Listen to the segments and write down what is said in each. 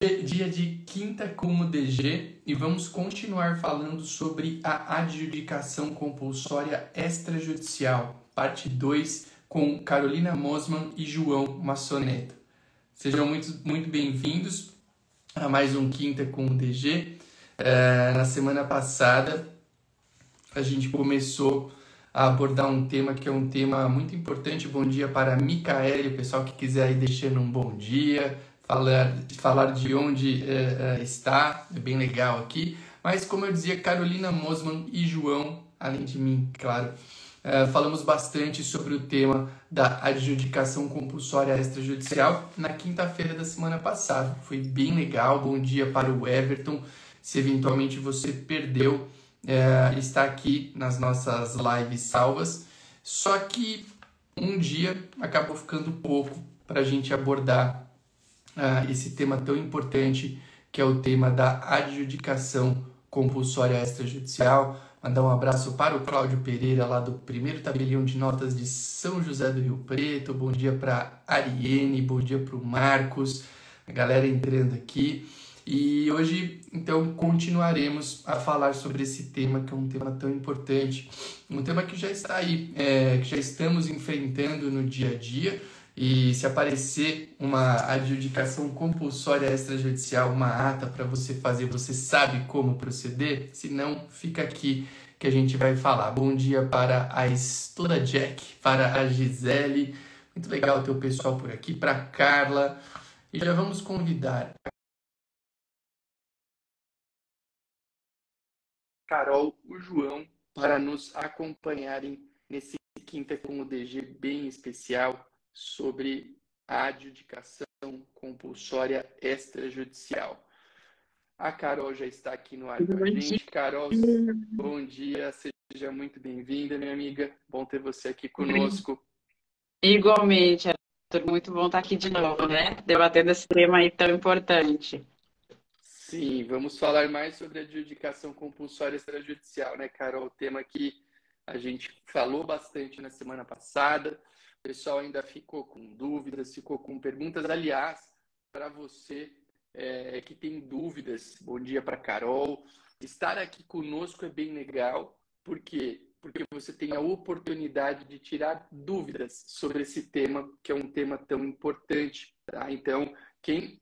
Dia de quinta com o DG e vamos continuar falando sobre a adjudicação compulsória extrajudicial, parte 2, com Carolina Mosman e João Maçoneto. Sejam muito bem-vindos a mais um Quinta com o DG. Na semana passada, a gente começou a abordar um tema que é um tema muito importante. Bom dia para a Micaele, o pessoal que quiser ir deixando um bom dia, falar de onde está, é bem legal aqui. Mas, como eu dizia, Carolina Mosman e João, além de mim, claro, falamos bastante sobre o tema da adjudicação compulsória extrajudicial na quinta-feira da semana passada. Foi bem legal. Bom dia para o Everton. Se eventualmente você perdeu, está aqui nas nossas lives salvas. Só que um dia acabou ficando pouco para a gente abordar esse tema tão importante, que é o tema da adjudicação compulsória extrajudicial. Mandar um abraço para o Cláudio Pereira, lá do primeiro tabelião de notas de São José do Rio Preto. Bom dia para a Ariene, bom dia para o Marcos, a galera entrando aqui. E hoje, então, continuaremos a falar sobre esse tema, que é um tema tão importante, um tema que já está aí, que já estamos enfrentando no dia a dia. E se aparecer uma adjudicação compulsória extrajudicial, uma ata para você fazer, você sabe como proceder? Se não, fica aqui que a gente vai falar. Bom dia para a Estuda Jack, para a Gisele, muito legal ter o pessoal por aqui, para a Carla. E já vamos convidar a Carol, o João, para nos acompanharem nesse Quinta com o DG bem especial sobre a adjudicação compulsória extrajudicial. A Carol já está aqui no ar com a gente. Carol, bom dia, seja muito bem-vinda, minha amiga. Bom ter você aqui conosco. Igualmente, Arthur, muito bom estar aqui de novo, né? Debatendo esse tema aí tão importante. Sim, vamos falar mais sobre a adjudicação compulsória extrajudicial, né, Carol? O tema que a gente falou bastante na semana passada. O pessoal ainda ficou com dúvidas, ficou com perguntas. Aliás, para você que tem dúvidas, bom dia para Carol. Estar aqui conosco é bem legal. Por quê? Porque você tem a oportunidade de tirar dúvidas sobre esse tema, que é um tema tão importante, tá? Então, quem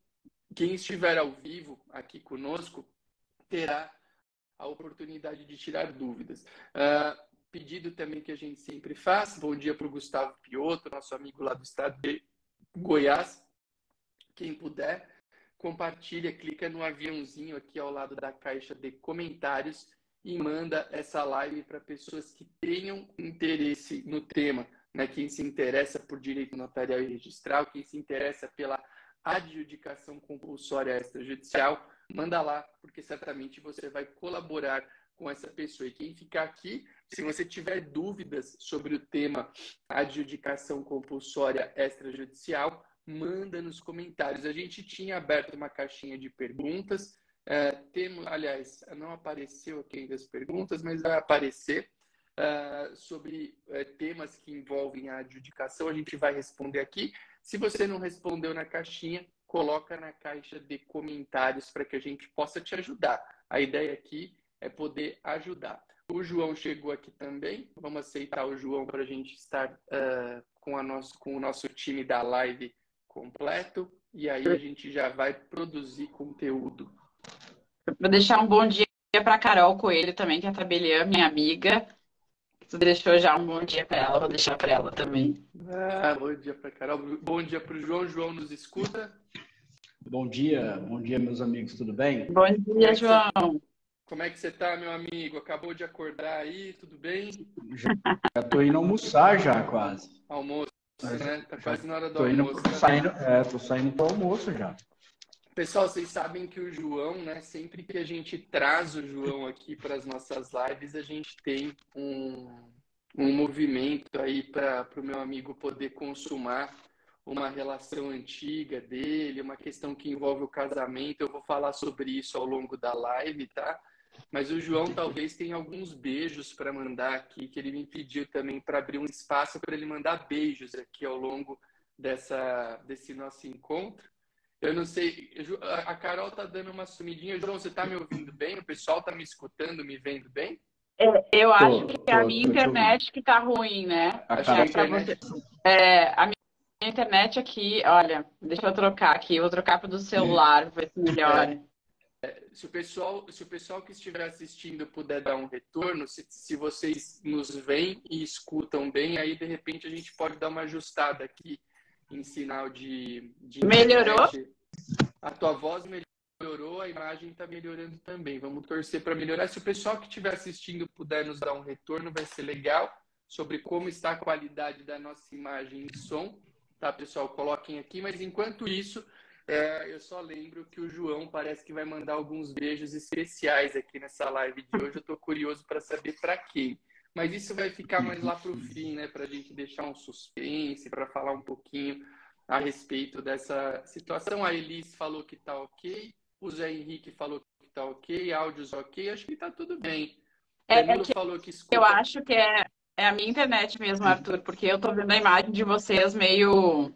estiver ao vivo aqui conosco terá a oportunidade de tirar dúvidas. Pedido também que a gente sempre faz. Bom dia para o Gustavo Piotto, nosso amigo lá do estado de Goiás. Quem puder, compartilha, clica no aviãozinho aqui ao lado da caixa de comentários e manda essa live para pessoas que tenham interesse no tema, né? Quem se interessa por direito notarial e registral, quem se interessa pela adjudicação compulsória extrajudicial, manda lá, porque certamente você vai colaborar com essa pessoa. E quem ficar aqui, se você tiver dúvidas sobre o tema adjudicação compulsória extrajudicial, manda nos comentários. A gente tinha aberto uma caixinha de perguntas. Aliás, não apareceu aqui ainda as perguntas, mas vai aparecer sobre temas que envolvem a adjudicação. A gente vai responder aqui. Se você não respondeu na caixinha, coloca na caixa de comentários para que a gente possa te ajudar. A ideia aqui é poder ajudar. O João chegou aqui também. Vamos aceitar o João para a gente estar com o nosso time da live completo. E aí a gente já vai produzir conteúdo. Vou deixar um bom dia para a Carol Coelho também, que é tabeliã, minha amiga. Tu deixou já um bom dia para ela, vou deixar para ela também. Bom dia para Carol. Bom dia para o João. João nos escuta? Bom dia, meus amigos, tudo bem? Bom dia, João. Como é que você está, meu amigo? Acabou de acordar aí, tudo bem? Já estou indo almoçar já, quase. Almoço, né? Tá quase na hora do almoço. Tô saindo para o almoço já. Pessoal, vocês sabem que o João, né? Sempre que a gente traz o João aqui para as nossas lives, a gente tem um movimento aí para o meu amigo poder consumar uma relação antiga dele, uma questão que envolve o casamento. Eu vou falar sobre isso ao longo da live, tá? Mas o João talvez tenha alguns beijos para mandar aqui, que ele me pediu também para abrir um espaço para ele mandar beijos aqui ao longo desse nosso encontro. Eu não sei, a Carol tá dando uma sumidinha. João, você tá me ouvindo bem? O pessoal tá me escutando, me vendo bem? Eu acho que é a minha Tô te ouvindo. internet que tá ruim, né? A Acho que a Carol, Pra você. internet. A minha internet aqui, olha, deixa eu trocar aqui. Eu vou trocar para do celular, ver se melhora. Se o pessoal que estiver assistindo puder dar um retorno, se vocês nos veem e escutam bem, aí de repente a gente pode dar uma ajustada aqui em sinal de Melhorou? internet. A tua voz melhorou, a imagem está melhorando também. Vamos torcer para melhorar. Se o pessoal que estiver assistindo puder nos dar um retorno, vai ser legal sobre como está a qualidade da nossa imagem e som. Tá, pessoal? Coloquem aqui. Mas enquanto isso, eu só lembro que o João parece que vai mandar alguns beijos especiais aqui nessa live de hoje. Eu estou curioso para saber para quem. Mas isso vai ficar mais lá para o fim, né? Para a gente deixar um suspense, para falar um pouquinho a respeito dessa situação. A Elis falou que tá ok, o Zé Henrique falou que tá ok, áudios ok, acho que tá tudo bem. Danilo Que falou que eu escuta. acho que é a minha internet mesmo, Arthur, porque eu tô vendo a imagem de vocês meio.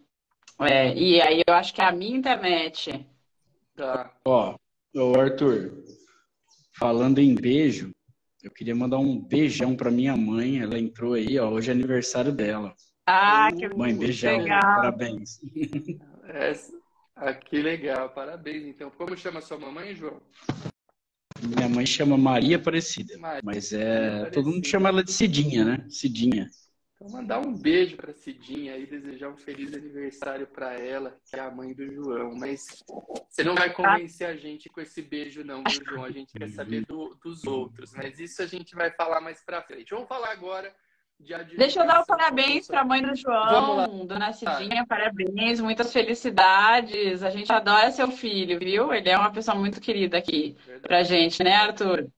E aí eu acho que é a minha internet. Tá. ó, ô Arthur, falando em beijo, eu queria mandar um beijão pra minha mãe. Ela entrou aí, ó, hoje é aniversário dela. Ah, que Mãe, beijão, legal. parabéns. Que legal, parabéns. Então, como chama sua mamãe, João? Minha mãe chama Maria Aparecida, Maria mas todo mundo Aparecida. chama ela de Cidinha, né? Cidinha. Então, mandar um beijo para Cidinha e desejar um feliz aniversário para ela, que é a mãe do João. Mas você não vai convencer a gente com esse beijo, não, viu, João? A gente quer saber dos outros. Mas isso a gente vai falar mais para frente. Vamos falar agora de Deixa eu dar o adjudicação parabéns para a mãe do Vamos lá. João, dona Cidinha, parabéns, muitas felicidades. A gente adora seu filho, viu? Ele é uma pessoa muito querida aqui pra gente, né, Arthur?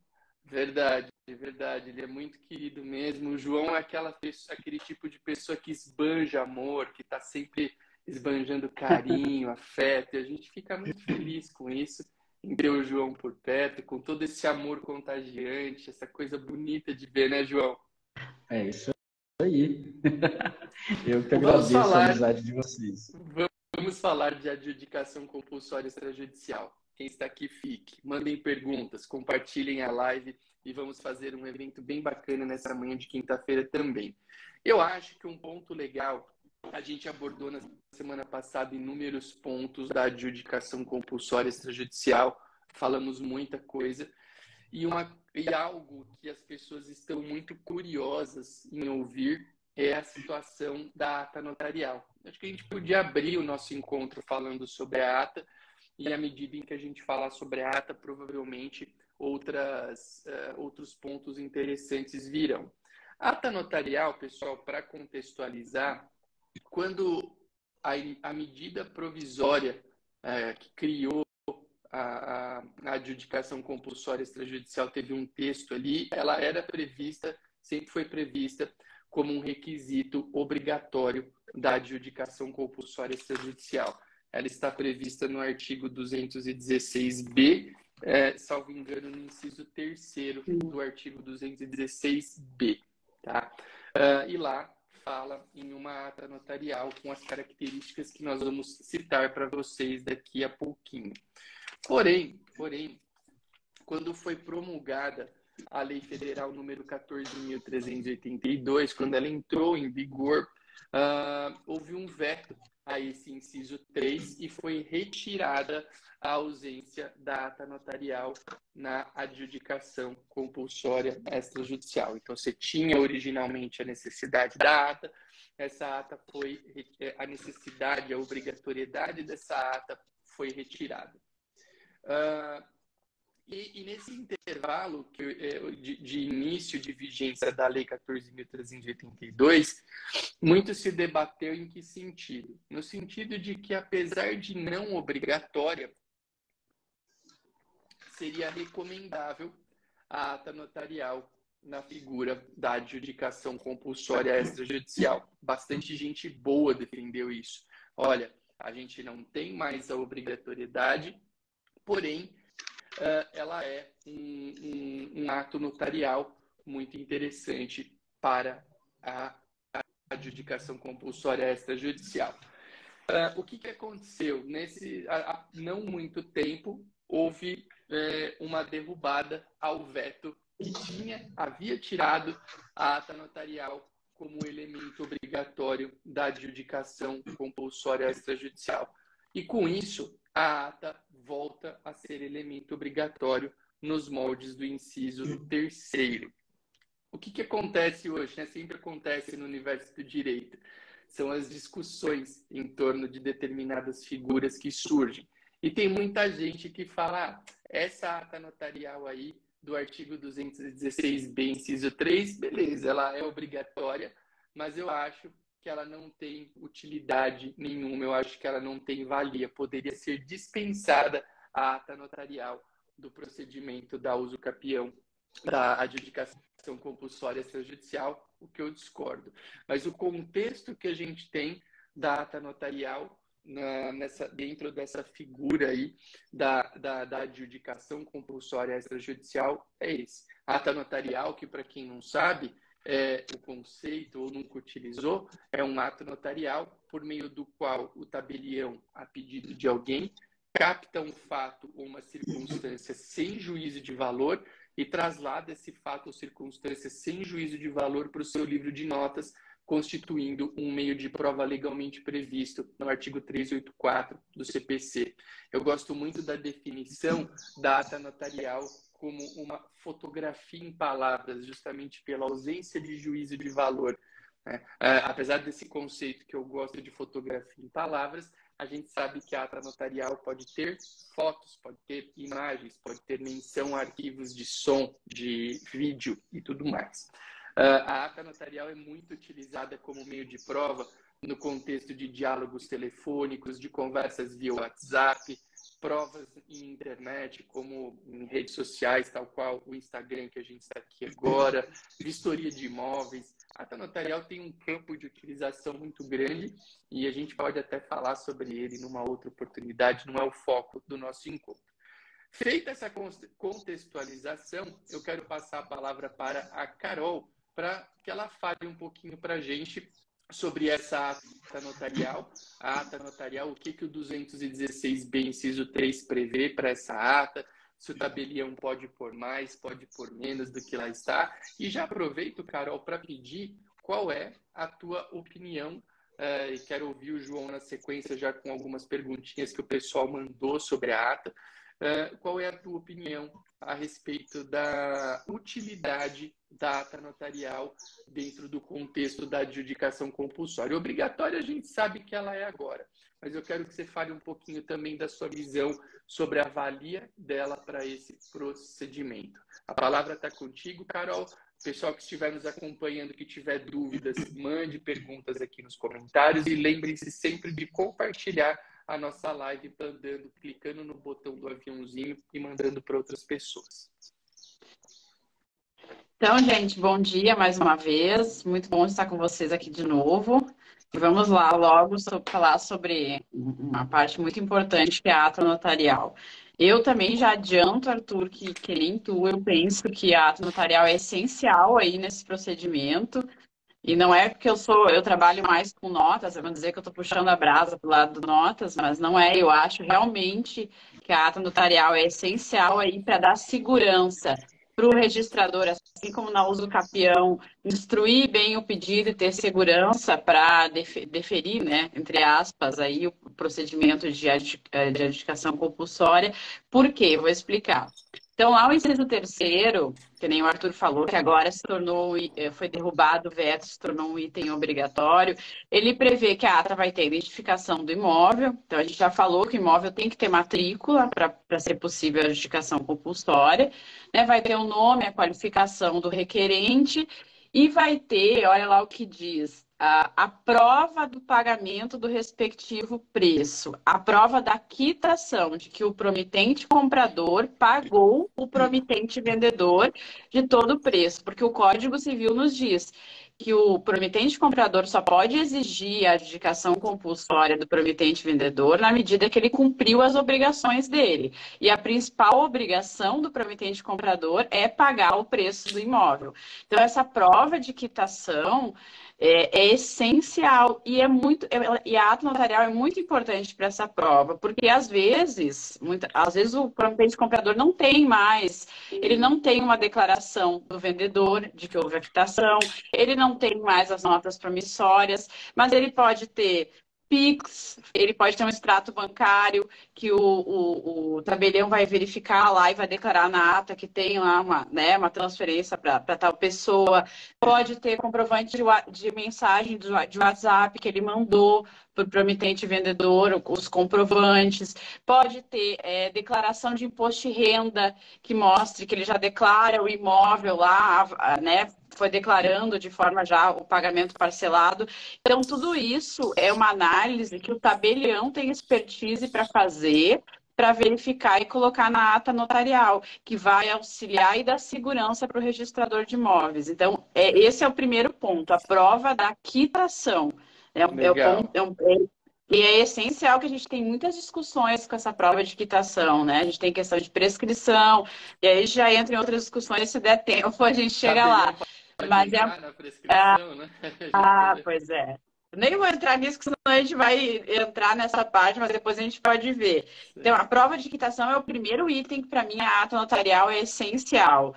Verdade, verdade. Ele é muito querido mesmo. O João é aquele tipo de pessoa que esbanja amor, que está sempre esbanjando carinho, afeto. E a gente fica muito feliz com isso, em ter o João por perto, com todo esse amor contagiante, essa coisa bonita de ver, né, João? É isso aí. Eu que Vamos agradeço a falar, amizade de vocês. vamos falar de adjudicação compulsória extrajudicial. Quem está aqui, fique. Mandem perguntas, compartilhem a live e vamos fazer um evento bem bacana nessa manhã de quinta-feira também. Eu acho que um ponto legal, a gente abordou na semana passada inúmeros pontos da adjudicação compulsória extrajudicial, falamos muita coisa, e algo que as pessoas estão muito curiosas em ouvir é a situação da ata notarial. Acho que a gente podia abrir o nosso encontro falando sobre a ata, e à medida em que a gente falar sobre a ata, provavelmente outros pontos interessantes virão. Ata notarial, pessoal, para contextualizar, quando a medida provisória que criou a adjudicação compulsória extrajudicial teve um texto ali, ela era prevista, sempre foi prevista como um requisito obrigatório da adjudicação compulsória extrajudicial. Ela está prevista no artigo 216b, salvo engano, no inciso 3º do artigo 216b. Tá? E lá fala em uma ata notarial com as características que nós vamos citar para vocês daqui a pouquinho. Porém, quando foi promulgada a Lei Federal número 14.382, quando ela entrou em vigor, houve um veto a esse inciso 3 e foi retirada a ausência da ata notarial na adjudicação compulsória extrajudicial. Então, você tinha originalmente a necessidade da ata, essa ata a necessidade, a obrigatoriedade dessa ata foi retirada. E nesse intervalo de início de vigência da Lei 14.382, muito se debateu em que sentido? No sentido de que, apesar de não obrigatória, seria recomendável a ata notarial na figura da adjudicação compulsória extrajudicial. Bastante gente boa defendeu isso. Olha, a gente não tem mais a obrigatoriedade, porém, ela é um ato notarial muito interessante para a adjudicação compulsória extrajudicial. O que aconteceu? Há não muito tempo, houve uma derrubada ao veto que havia tirado a ata notarial como elemento obrigatório da adjudicação compulsória extrajudicial. E com isso, a ata volta a ser elemento obrigatório nos moldes do inciso 3º. O que acontece hoje, né? Sempre acontece no universo do direito. São as discussões em torno de determinadas figuras que surgem. E tem muita gente que fala, essa ata notarial aí do artigo 216b, inciso 3, beleza, ela é obrigatória, mas eu acho que ela não tem utilidade nenhuma, eu acho que ela não tem valia. Poderia ser dispensada a ata notarial do procedimento da uso capião, da adjudicação compulsória extrajudicial, o que eu discordo. Mas o contexto que a gente tem da ata notarial dentro dessa figura aí da adjudicação compulsória extrajudicial é esse. A ata notarial, que para quem não sabe, o conceito ou nunca utilizou, é um ato notarial por meio do qual o tabelião, a pedido de alguém, capta um fato ou uma circunstância sem juízo de valor e traslada esse fato ou circunstância sem juízo de valor para o seu livro de notas, constituindo um meio de prova legalmente previsto no artigo 384 do CPC. Eu gosto muito da definição da ata notarial como uma fotografia em palavras, justamente pela ausência de juízo de valor. Apesar desse conceito que eu gosto de fotografia em palavras, a gente sabe que a ata notarial pode ter fotos, pode ter imagens, pode ter menção a arquivos de som, de vídeo e tudo mais. A ata notarial é muito utilizada como meio de prova no contexto de diálogos telefônicos, de conversas via WhatsApp, provas em internet, como em redes sociais, tal qual o Instagram que a gente está aqui agora, vistoria de imóveis. A ata notarial tem um campo de utilização muito grande e a gente pode até falar sobre ele numa outra oportunidade, não é o foco do nosso encontro. Feita essa contextualização, eu quero passar a palavra para a Carol, para que ela fale um pouquinho para a gente sobre essa ata notarial. A ata notarial, o que o 216b, inciso 3, prevê para essa ata, se o tabelião pode pôr mais, pode pôr menos do que lá está. E já aproveito, Carol, para pedir qual é a tua opinião, e quero ouvir o João na sequência já com algumas perguntinhas que o pessoal mandou sobre a ata. Qual é a tua opinião a respeito da utilidade da ata notarial dentro do contexto da adjudicação compulsória? Obrigatória a gente sabe que ela é agora, mas eu quero que você fale um pouquinho também da sua visão sobre a valia dela para esse procedimento. A palavra está contigo, Carol. Pessoal que estiver nos acompanhando, que tiver dúvidas, mande perguntas aqui nos comentários e lembrem-se sempre de compartilhar a nossa live clicando no botão do aviãozinho e mandando para outras pessoas. Então, gente, bom dia mais uma vez. Muito bom estar com vocês aqui de novo. E vamos lá logo falar sobre uma parte muito importante que é a ata notarial. Eu também já adianto, Arthur, que nem tu, eu penso que a ata notarial é essencial aí nesse procedimento. E não é porque eu trabalho mais com notas, eu vou dizer que eu estou puxando a brasa para o lado do notas, mas não é. Eu acho realmente que a ata notarial é essencial aí para dar segurança para o registrador, assim como na uso capião, instruir bem o pedido e ter segurança para deferir, né, entre aspas, aí o procedimento de adjudicação compulsória. Por quê? Vou explicar. Então, lá o inciso 3º, que nem o Arthur falou, que agora foi derrubado o veto, se tornou um item obrigatório, ele prevê que a ata vai ter identificação do imóvel. Então, a gente já falou que o imóvel tem que ter matrícula para ser possível a adjudicação compulsória, né? Vai ter o nome, a qualificação do requerente e vai ter, olha lá o que diz, a prova do pagamento do respectivo preço, a prova da quitação de que o promitente comprador pagou o promitente vendedor de todo o preço, porque o Código Civil nos diz que o promitente comprador só pode exigir a adjudicação compulsória do promitente vendedor na medida que ele cumpriu as obrigações dele. E a principal obrigação do promitente comprador é pagar o preço do imóvel. Então, essa prova de quitação é essencial e e a ata notarial é muito importante para essa prova, porque às vezes o promitente comprador não tem mais, ele não tem uma declaração do vendedor de que houve a quitação, ele não tem mais as notas promissórias, mas ele pode ter Pix, ele pode ter um extrato bancário que o tabelião vai verificar lá e vai declarar na ata que tem lá uma transferência para tal pessoa. Pode ter comprovante de mensagem de WhatsApp que ele mandou para o promitente vendedor, os comprovantes. Pode ter declaração de imposto de renda que mostre que ele já declara o imóvel lá, né? Foi declarando de forma já o pagamento parcelado. Então, tudo isso é uma análise que o tabelião tem expertise para fazer, para verificar e colocar na ata notarial, que vai auxiliar e dar segurança para o registrador de imóveis. Então, esse é o primeiro ponto, a prova da quitação. E é essencial que a gente tem muitas discussões com essa prova de quitação, né? A gente tem questão de prescrição, e aí já entra em outras discussões, se der tempo, a gente chega lá. Mas na prescrição, né? Pois é. Nem vou entrar nisso, senão a gente vai entrar nessa parte, mas depois a gente pode ver. Então, a prova de quitação é o primeiro item que, para mim, a ata notarial é essencial.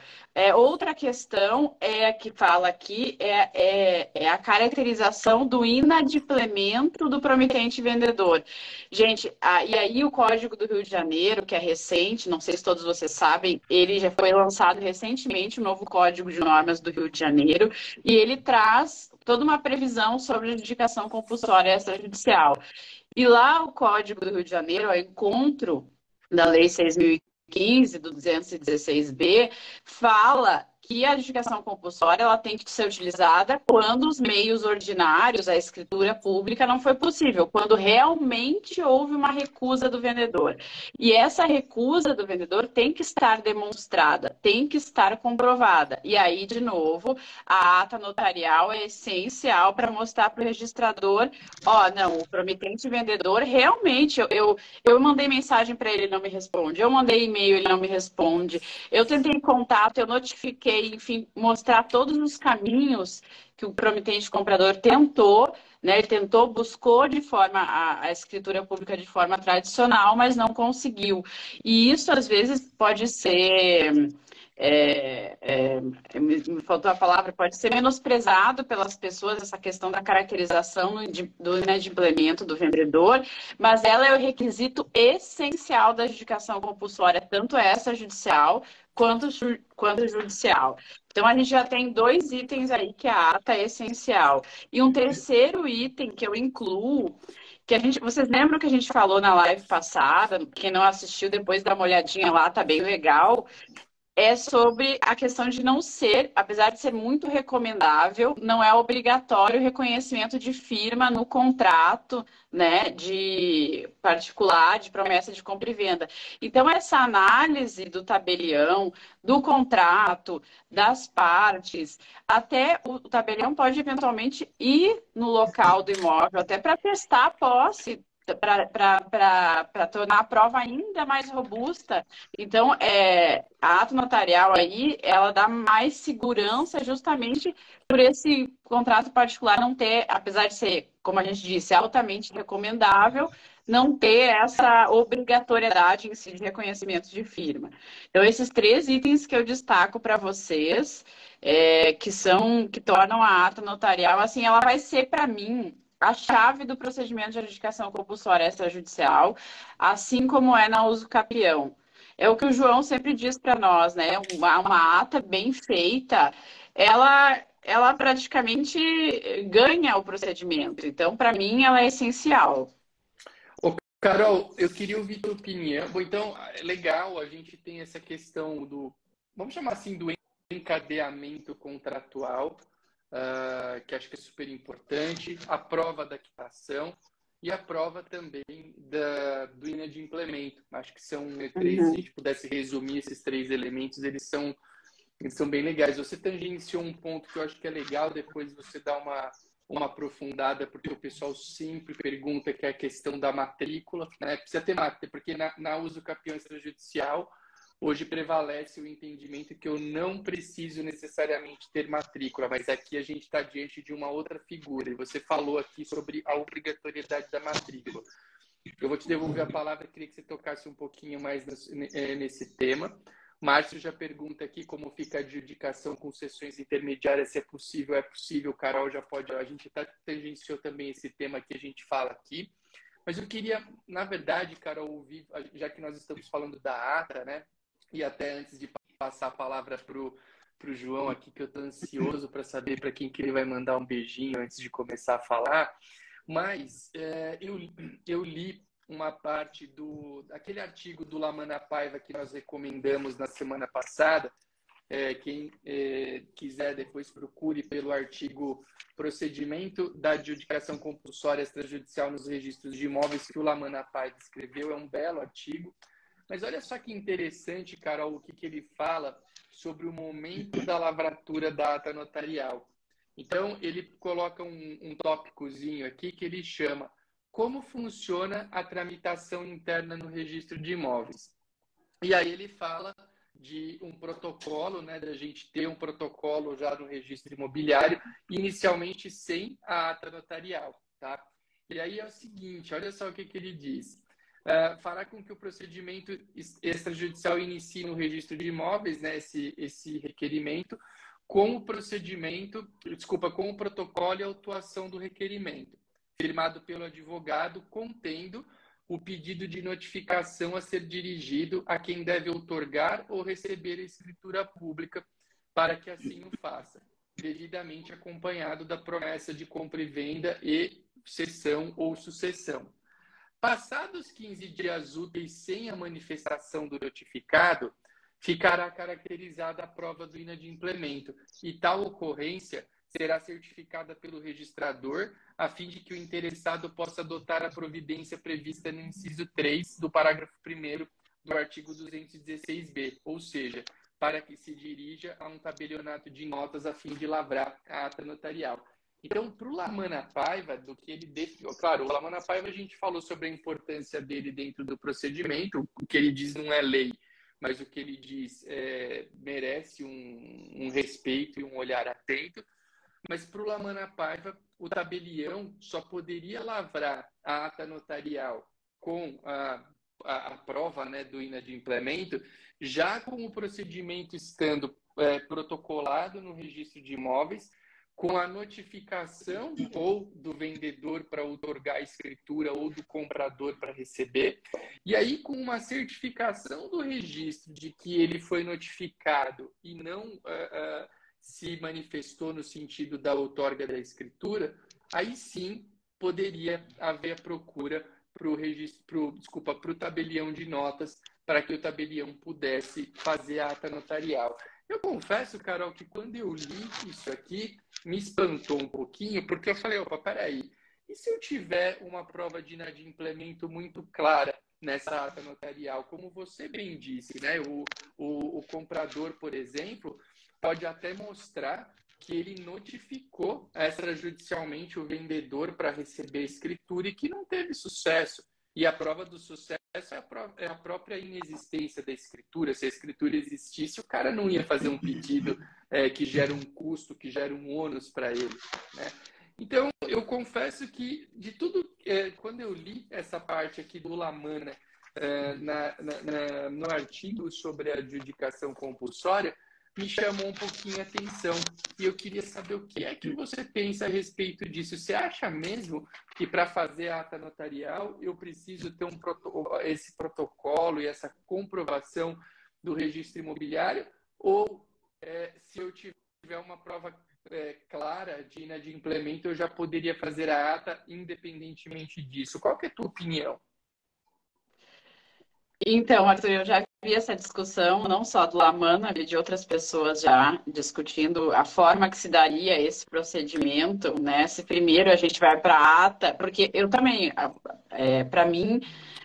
Outra questão que fala aqui é a caracterização do inadimplemento do promitente vendedor. Gente, e aí o Código do Rio de Janeiro, que é recente, não sei se todos vocês sabem, ele já foi lançado recentemente, o novo Código de Normas do Rio de Janeiro, e ele traz toda uma previsão sobre a adjudicação compulsória extrajudicial. E lá o Código do Rio de Janeiro, ao encontro da Lei 6.015, do 216B, fala que a adjudicação compulsória ela tem que ser utilizada quando os meios ordinários, a escritura pública, não foi possível, quando realmente houve uma recusa do vendedor. E essa recusa do vendedor tem que estar demonstrada, tem que estar comprovada. E aí, de novo, a ata notarial é essencial para mostrar para o registrador, não, o promitente vendedor realmente, eu mandei mensagem para ele, ele não me responde, eu mandei e-mail, ele não me responde, eu tentei contato, eu notifiquei, enfim, mostrar todos os caminhos que o promitente comprador tentou, né? Ele buscou de forma a escritura pública de forma tradicional, mas não conseguiu. E isso, às vezes, pode ser... me faltou a palavra, pode ser menosprezado pelas pessoas, essa questão da caracterização do inadimplemento do vendedor, mas ela é o requisito essencial da adjudicação compulsória, tanto essa judicial quanto judicial. Então, a gente já tem 2 itens aí que a ata é essencial. E um terceiro item que eu incluo, vocês lembram que a gente falou na live passada, quem não assistiu, depois dá uma olhadinha lá, tá bem legal, é sobre a questão de não ser, apesar de ser muito recomendável, não é obrigatório o reconhecimento de firma no contrato, né, de particular, de promessa de compra e venda. Então, essa análise do tabelião, do contrato, das partes, até o tabelião pode eventualmente ir no local do imóvel, até para testar a posse, para tornar a prova ainda mais robusta. Então, a ata notarial aí, ela dá mais segurança justamente por esse contrato particular não ter, apesar de ser, como a gente disse, altamente recomendável, não ter essa obrigatoriedade em si de reconhecimento de firma. Então, esses 3 itens que eu destaco para vocês, que tornam a ata notarial, assim, ela vai ser, para mim, a chave do procedimento de adjudicação compulsória extrajudicial, assim como é na uso capião. É o que o João sempre diz para nós, né? Uma ata bem feita, ela praticamente ganha o procedimento. Então, para mim, ela é essencial. Carol, eu queria ouvir tua opinião. Bom, então, é legal, a gente tem essa questão vamos chamar assim, do encadeamento contratual, que acho que é super importante, a prova da quitação e a prova também do inadimplemento. Acho que são 3, se a gente pudesse resumir esses 3 elementos, eles são bem legais. Você tangenciou um ponto que eu acho que é legal, depois você dá uma aprofundada, porque o pessoal sempre pergunta, que é a questão da matrícula, né? Precisa ter matrícula, porque na uso capião extrajudicial, hoje prevalece o entendimento que eu não preciso necessariamente ter matrícula, mas aqui a gente está diante de uma outra figura. E você falou aqui sobre a obrigatoriedade da matrícula. Eu vou te devolver a palavra, queria que você tocasse um pouquinho mais nesse tema. Márcio já pergunta aqui como fica a adjudicação com sessões intermediárias, se é possível. É possível, Carol já pode. A gente tangenciou também esse tema que a gente fala aqui. Mas eu queria, na verdade, Carol, ouvir, já que nós estamos falando da ata, né? E até antes de passar a palavra para o João aqui, que eu estou ansioso para saber para quem que ele vai mandar um beijinho antes de começar a falar. Mas eu li uma parte daquele artigo do Lamana Paiva que nós recomendamos na semana passada. Quem quiser depois procure pelo artigo Procedimento da Adjudicação Compulsória Extrajudicial nos Registros de Imóveis, que o Lamana Paiva escreveu. É um belo artigo. Mas olha só que interessante, Carol, o que ele fala sobre o momento da lavratura da ata notarial. Então, ele coloca um tópicozinho aqui que ele chama Como funciona a tramitação interna no registro de imóveis. E aí ele fala de um protocolo, né, da gente ter um protocolo já no registro imobiliário, inicialmente sem a ata notarial, tá? E aí é o seguinte, olha só o que ele diz. Fará com que o procedimento extrajudicial inicie no registro de imóveis, né, esse requerimento, com o protocolo e autuação do requerimento, firmado pelo advogado, contendo o pedido de notificação a ser dirigido a quem deve outorgar ou receber a escritura pública, para que assim o faça, devidamente acompanhado da promessa de compra e venda e cessão ou sucessão. Passados 15 dias úteis sem a manifestação do notificado, ficará caracterizada a prova do inadimplemento e tal ocorrência será certificada pelo registrador a fim de que o interessado possa adotar a providência prevista no inciso 3 do parágrafo 1º do artigo 216b, ou seja, para que se dirija a um tabelionato de notas a fim de lavrar a ata notarial. Então, para o Lamana Paiva, do que ele definiu, claro, o Lamana Paiva a gente falou sobre a importância dele dentro do procedimento, o que ele diz não é lei, mas o que ele diz merece um respeito e um olhar atento. Mas para o Lamana Paiva, o tabelião só poderia lavrar a ata notarial com a prova, né, do inadimplemento, já com o procedimento estando protocolado no registro de imóveis, com a notificação ou do vendedor para outorgar a escritura ou do comprador para receber, e aí com uma certificação do registro de que ele foi notificado e não se manifestou no sentido da outorga da escritura, aí sim poderia haver a procura para o tabelião de notas, para que o tabelião pudesse fazer a ata notarial. Eu confesso, Carol, que quando eu li isso aqui, me espantou um pouquinho, porque eu falei, opa, peraí, e se eu tiver uma prova de inadimplemento muito clara nessa ata notarial? Como você bem disse, né? O comprador, por exemplo, pode até mostrar que ele notificou extrajudicialmente o vendedor para receber a escritura e que não teve sucesso. E a prova do sucesso é a própria inexistência da escritura. Se a escritura existisse, o cara não ia fazer um pedido que gera um custo, que gera um ônus para ele, né? Então, eu confesso que, de tudo, quando eu li essa parte aqui do Lamana no artigo sobre a adjudicação compulsória, me chamou um pouquinho a atenção. E eu queria saber o que é que você pensa a respeito disso. Você acha mesmo que para fazer a ata notarial eu preciso ter esse protocolo e essa comprovação do registro imobiliário? Ou se eu tiver uma prova clara de inadimplemento, eu já poderia fazer a ata independentemente disso? Qual que é a tua opinião? Então, Arthur, eu já vi essa discussão, não só do Lamana, mas de outras pessoas já discutindo a forma que se daria esse procedimento, né? Se primeiro a gente vai para a ata, porque eu também, para mim,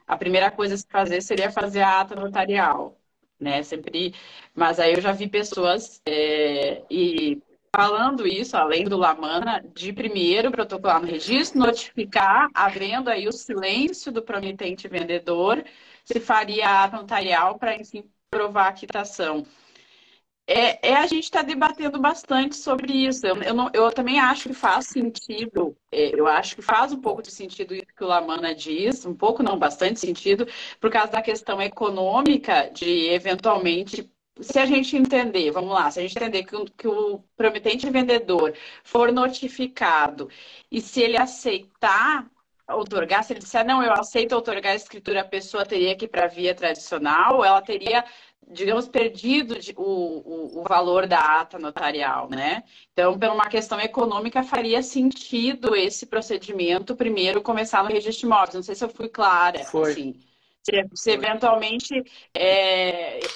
a primeira coisa a se fazer seria fazer a ata notarial, né? Sempre, mas aí eu já vi pessoas e falando isso, além do Lamana, de primeiro protocolar no registro, notificar, havendo aí o silêncio do promitente vendedor, se faria a ata notarial para, enfim, provar a quitação. A gente está debatendo bastante sobre isso. Eu também acho que faz sentido, eu acho que faz um pouco de sentido isso que o Lamana diz, um pouco não, bastante sentido, por causa da questão econômica de, eventualmente, se a gente entender, vamos lá, se a gente entender que o prometente vendedor for notificado e se ele aceitar outorgar, se ele disser, não, eu aceito outorgar a escritura, a pessoa teria que ir para a via tradicional, ela teria, digamos, perdido o valor da ata notarial, né? Então, por uma questão econômica, faria sentido esse procedimento primeiro começar no registro de imóveis. Não sei se eu fui clara, Foi. assim. Se eventualmente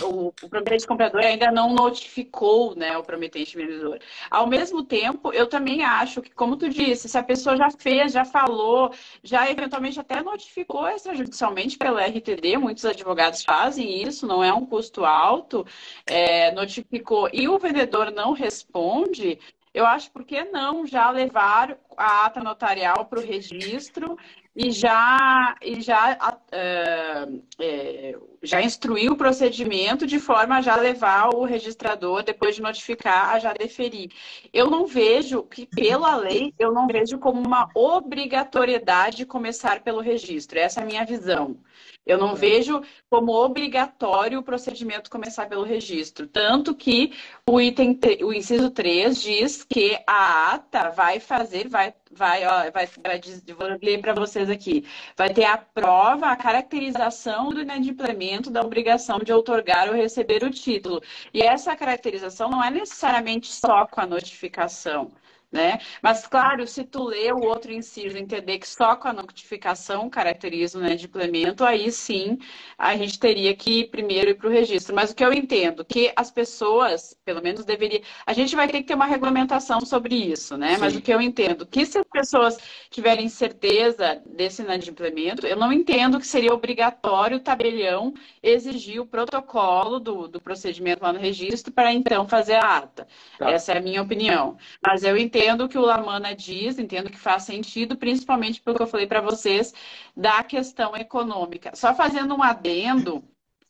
o prometente comprador ainda não notificou, né, o prometente vendedor. Ao mesmo tempo, eu também acho que, como tu disse, se a pessoa já fez, já falou, já eventualmente até notificou extrajudicialmente pelo RTD, muitos advogados fazem isso, não é um custo alto, notificou e o vendedor não responde, eu acho, por que não já levar a ata notarial para o registro e já instruir o procedimento de forma a já levar o registrador, depois de notificar, a já deferir. Eu não vejo que, pela lei, eu não vejo como uma obrigatoriedade começar pelo registro. Essa é a minha visão. Eu não vejo como obrigatório o procedimento começar pelo registro. Tanto que o inciso 3 diz que a ata vai fazer, vou ler para vocês aqui, vai ter a prova, a caracterização do inadimplemento da obrigação de outorgar ou receber o título. E essa caracterização não é necessariamente só com a notificação, né? Mas, claro, se tu ler o outro inciso, entender que só com a notificação caracteriza o inadimplemento, aí sim a gente teria que primeiro ir para o registro. Mas o que eu entendo, que as pessoas, pelo menos deveria, a gente vai ter que ter uma regulamentação sobre isso, né? Sim. Mas o que eu entendo, que se as pessoas tiverem certeza desse inadimplemento, eu não entendo que seria obrigatório o tabelião exigir o protocolo do procedimento lá no registro para então fazer a ata. Tá. Essa é a minha opinião. Mas eu entendo o que o Lamana diz, entendo que faz sentido, principalmente pelo que eu falei para vocês, da questão econômica. Só fazendo um adendo,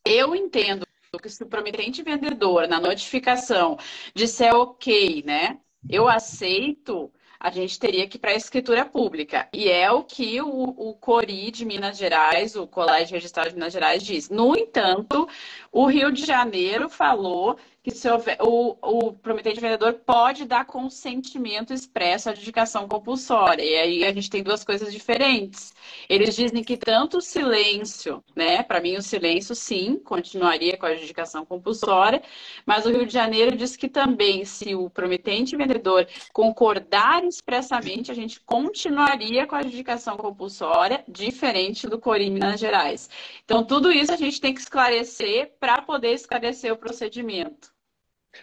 eu entendo que se o prometente vendedor, na notificação, disser ok, né? Eu aceito, a gente teria que ir para a escritura pública. E é o que o CORI de Minas Gerais, o Colégio Registrado de Minas Gerais, diz. No entanto, o Rio de Janeiro falou que se houver, o prometente vendedor pode dar consentimento expresso à adjudicação compulsória. E aí a gente tem duas coisas diferentes. Eles dizem que tanto o silêncio, né? Para mim, o silêncio, sim, continuaria com a adjudicação compulsória, mas o Rio de Janeiro diz que também, se o prometente vendedor concordar expressamente, a gente continuaria com a adjudicação compulsória, diferente do CORI Minas Gerais. Então, tudo isso a gente tem que esclarecer para poder esclarecer o procedimento.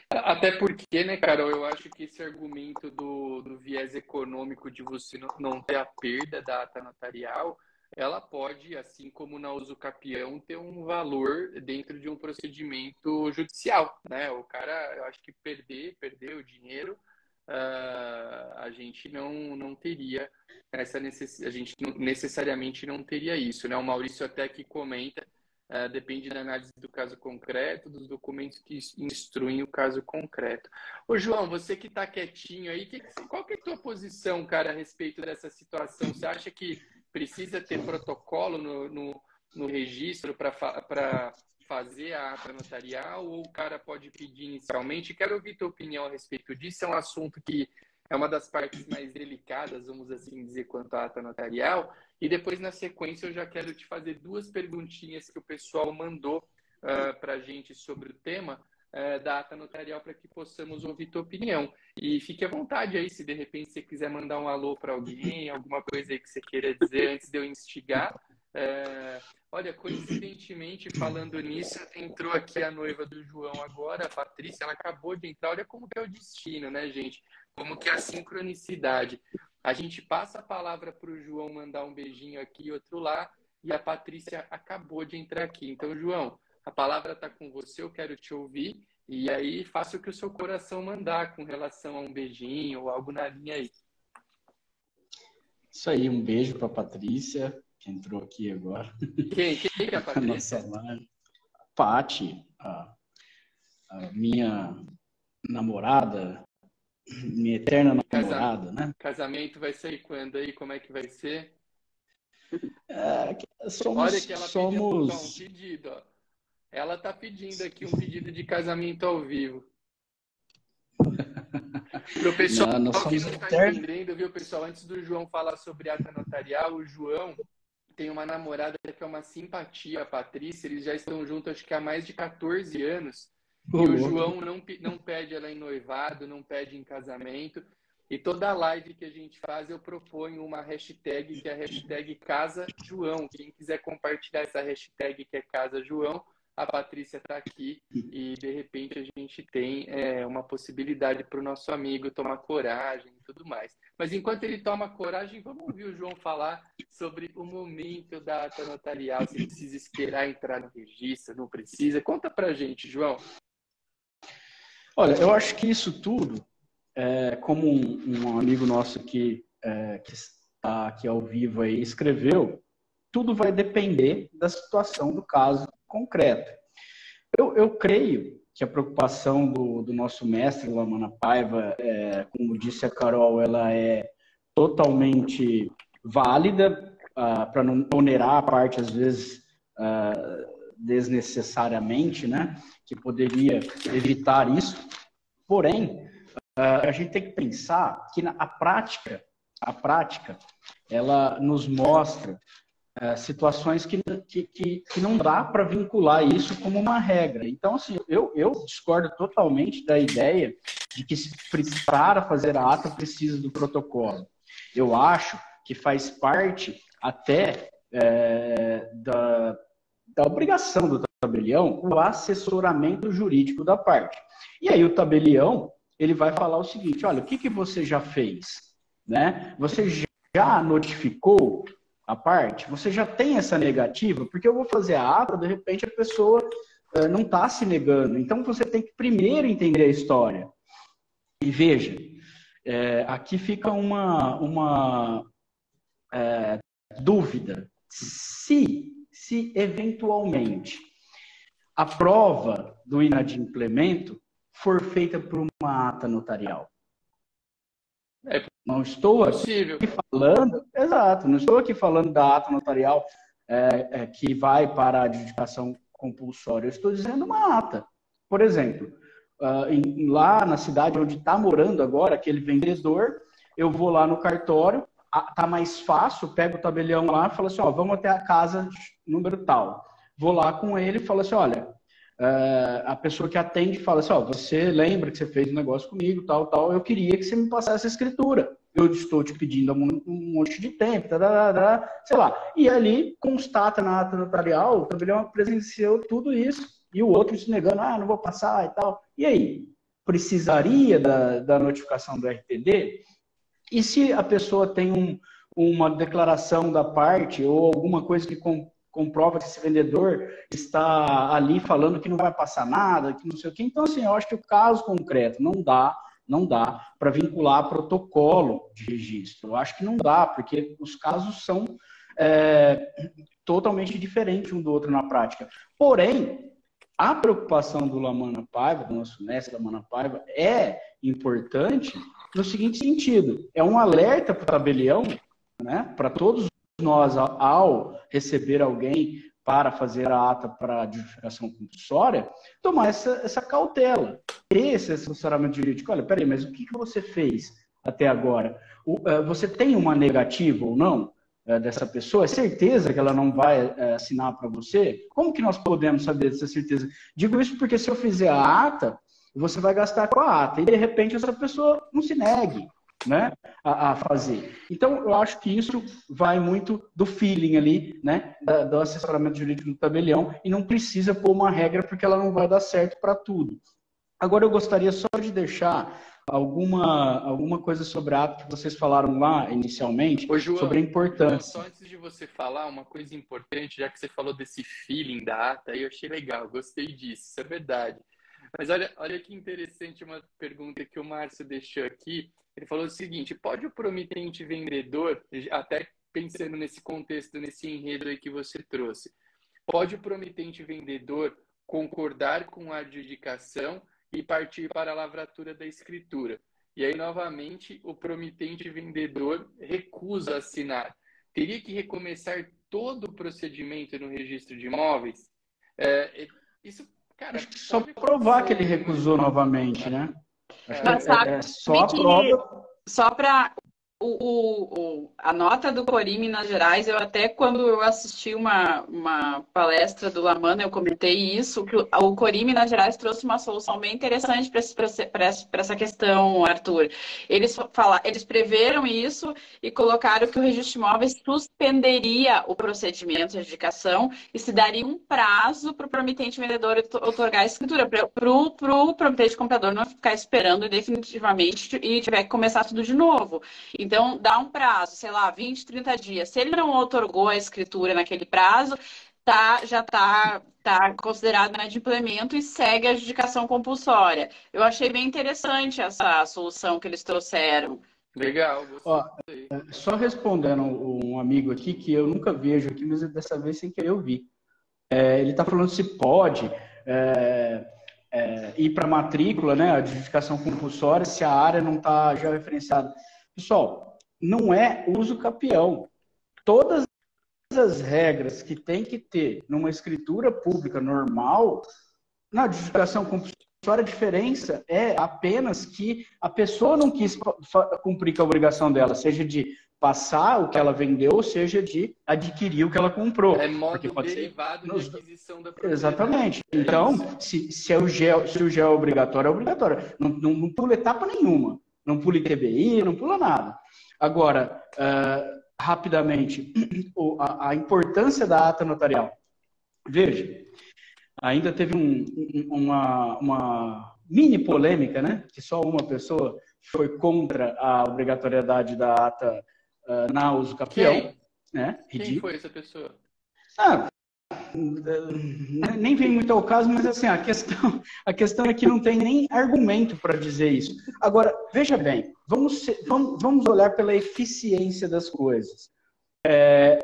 Até porque, né, Carol, eu acho que esse argumento do viés econômico de você não ter a perda da ata notarial, ela pode, assim como na usucapião, ter um valor dentro de um procedimento judicial, né? O cara, eu acho que perder o dinheiro, a gente não teria essa necessidade, a gente necessariamente não teria isso, né? O Maurício até que comenta, depende da análise do caso concreto, dos documentos que instruem o caso concreto. Ô, João, você que está quietinho aí, qual que é a tua posição, cara, a respeito dessa situação? Você acha que precisa ter protocolo no registro para fazer a ata notarial, ou o cara pode pedir inicialmente? Quero ouvir tua opinião a respeito disso. É um assunto que é uma das partes mais delicadas, vamos assim dizer, quanto à ata notarial. E depois, na sequência, eu já quero te fazer duas perguntinhas que o pessoal mandou para a gente sobre o tema da ata notarial, para que possamos ouvir tua opinião. E fique à vontade aí, se de repente você quiser mandar um alô para alguém, alguma coisa aí que você queira dizer antes de eu instigar. Olha, coincidentemente, falando nisso, entrou aqui a noiva do João agora, a Patrícia, ela acabou de entrar. Olha como que é o destino, né, gente? Como que é a sincronicidade. A gente passa a palavra para o João mandar um beijinho aqui e outro lá, e a Patrícia acabou de entrar aqui. Então, João, a palavra está com você, eu quero te ouvir, e aí faça o que o seu coração mandar com relação a um beijinho ou algo na linha aí. Isso aí, um beijo para a Patrícia, que entrou aqui agora. Quem que é a Patrícia? Pati, a minha namorada, minha eterna namorada, né? Casamento vai sair quando aí? Como é que vai ser? Somos, Olha que ela pediu um pedido, ó. Ela tá pedindo aqui um pedido de casamento ao vivo. Pro pessoal não, nós que somos não está eternos. entendendo, viu, pessoal? Antes do João falar sobre ata notarial, o João tem uma namorada que é uma simpatia, a Patrícia. Eles já estão juntos, acho que há mais de 14 anos. E o João não pede ela em noivado, não pede em casamento. E toda live que a gente faz, eu proponho uma hashtag, que é a hashtag Casa João. Quem quiser compartilhar essa hashtag, que é Casa João, a Patrícia está aqui e, de repente, a gente tem uma possibilidade para o nosso amigo tomar coragem e tudo mais. Mas, enquanto ele toma coragem, vamos ouvir o João falar sobre o momento da ata notarial, se precisa esperar entrar no registro, não precisa. Conta para a gente, João. Olha, eu acho que isso tudo, como um amigo nosso aqui, que está aqui ao vivo aí, escreveu, tudo vai depender da situação do caso concreto. Eu creio que a preocupação do nosso mestre, Lamana Paiva, como disse a Carol, ela é totalmente válida, para não onerar a parte, às vezes, desnecessariamente, né, que poderia evitar isso. Porém, a gente tem que pensar que a prática, ela nos mostra situações que não dá para vincular isso como uma regra. Então, assim, eu discordo totalmente da ideia de que para fazer a ata precisa do protocolo. Eu acho que faz parte até da obrigação do tabelião o assessoramento jurídico da parte. E aí o tabelião, ele vai falar o seguinte, olha, o que você já fez? Né? Você já notificou a parte? Você já tem essa negativa? Porque eu vou fazer a ata, de repente a pessoa não está se negando. Então você tem que primeiro entender a história. E veja, aqui fica uma dúvida. Se eventualmente a prova do inadimplemento for feita por uma ata notarial. Não estou aqui falando, exato, não estou aqui falando da ata notarial que vai para a adjudicação compulsória. Eu estou dizendo uma ata. Por exemplo, lá na cidade onde está morando agora aquele vendedor, eu vou lá no cartório, tá mais fácil, pego o tabelião lá e falo assim, ó, vamos até a casa número tal. Vou lá com ele e falo assim, olha, a pessoa que atende fala assim, ó, você lembra que você fez um negócio comigo, tal, eu queria que você me passasse a escritura. Eu estou te pedindo há um monte de tempo, sei lá. E ali constata na ata notarial, o tabelião presenciou tudo isso, e o outro se negando, não vou passar e tal. E aí? Precisaria da notificação do RTD? E se a pessoa tem uma declaração da parte ou alguma coisa que comprova que esse vendedor está ali falando que não vai passar nada, que não sei o quê. Então, assim, eu acho que o caso concreto não dá para vincular protocolo de registro. Eu acho que não dá, porque os casos são totalmente diferentes um do outro na prática. Porém, a preocupação do Lamana Paiva, do nosso mestre Lamana Paiva, é importante no seguinte sentido, é um alerta para o tabelião, né, para todos nós, ao receber alguém para fazer a ata para adjudicação compulsória, tomar essa cautela, ter esse assessoramento jurídico. Olha, peraí, mas o que você fez até agora? Você tem uma negativa ou não dessa pessoa? É certeza que ela não vai assinar para você? Como que nós podemos saber dessa certeza? Digo isso porque se eu fizer a ata, você vai gastar com a ata, e de repente essa pessoa não se negue, né, a fazer. Então, eu acho que isso vai muito do feeling ali, né, do assessoramento jurídico do tabelião, e não precisa pôr uma regra, porque ela não vai dar certo para tudo. Agora, eu gostaria só de deixar alguma coisa sobre a ata que vocês falaram lá inicialmente, João, sobre a importância. João, só antes de você falar, uma coisa importante, já que você falou desse feeling da ata, eu achei legal, gostei disso, isso é verdade. Mas olha que interessante uma pergunta que o Márcio deixou aqui. Ele falou o seguinte, pode o promitente vendedor, até pensando nesse contexto, nesse enredo aí que você trouxe, pode o promitente vendedor concordar com a adjudicação e partir para a lavratura da escritura. E aí, novamente, o promitente vendedor recusa assinar. Teria que recomeçar todo o procedimento no registro de imóveis? Isso, cara, acho que só provar que ele recusou novamente, né? Mas sabe Só a prova. Só para a nota do Corim Minas Gerais, eu até quando eu assisti uma palestra do Lamana, eu comentei isso, que o Corim Minas Gerais trouxe uma solução bem interessante para essa questão, Arthur. Eles preveram isso e colocaram que o registro de imóveis suspenderia o procedimento de adjudicação e se daria um prazo para o promitente vendedor otorgar a escritura, para o promitente comprador não ficar esperando definitivamente e tiver que começar tudo de novo. Então, dá um prazo, sei lá, 20, 30 dias. Se ele não otorgou a escritura naquele prazo, já está considerado inadimplemento e segue a adjudicação compulsória. Eu achei bem interessante essa solução que eles trouxeram. Legal, gostei. Só respondendo um amigo aqui, que eu nunca vejo aqui, mas dessa vez sem querer eu vi. Ele está falando se pode ir para a matrícula, né, a adjudicação compulsória, se a área não está já referenciada. Pessoal, não é uso capião. Todas as regras que tem que ter numa escritura pública normal, na adjudicação compulsória, a diferença é apenas que a pessoa não quis cumprir com a obrigação dela, seja de passar o que ela vendeu, seja de adquirir o que ela comprou. É modo derivado de aquisição da propriedade. Exatamente. Então, se o GEL é obrigatório, é obrigatório. Não pula etapa nenhuma. Não pula ITBI, não pula nada. Agora, rapidamente, a importância da ata notarial. Veja, ainda teve uma mini polêmica, né? Que só uma pessoa foi contra a obrigatoriedade da ata na uso capião. Né? Quem foi essa pessoa? Nem vem muito ao caso, mas assim, a questão é que não tem nem argumento para dizer isso. Agora, veja bem, vamos olhar pela eficiência das coisas.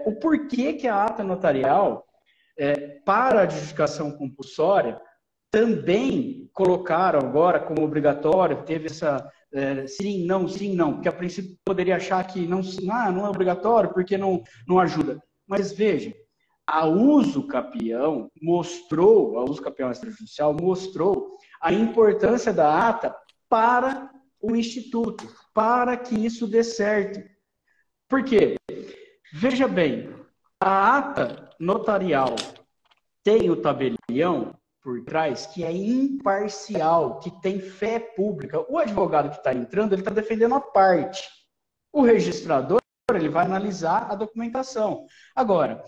O porquê que a ata notarial, para a adjudicação compulsória, também colocaram agora como obrigatório, teve essa sim, não, porque a princípio poderia achar que não é obrigatório porque não ajuda. Mas veja, a uso capião extrajudicial mostrou a importância da ata para o Instituto, para que isso dê certo. Por quê? Veja bem, a ata notarial tem o tabelião por trás que é imparcial, que tem fé pública. O advogado que está entrando, ele está defendendo a parte. O registrador, ele vai analisar a documentação. Agora,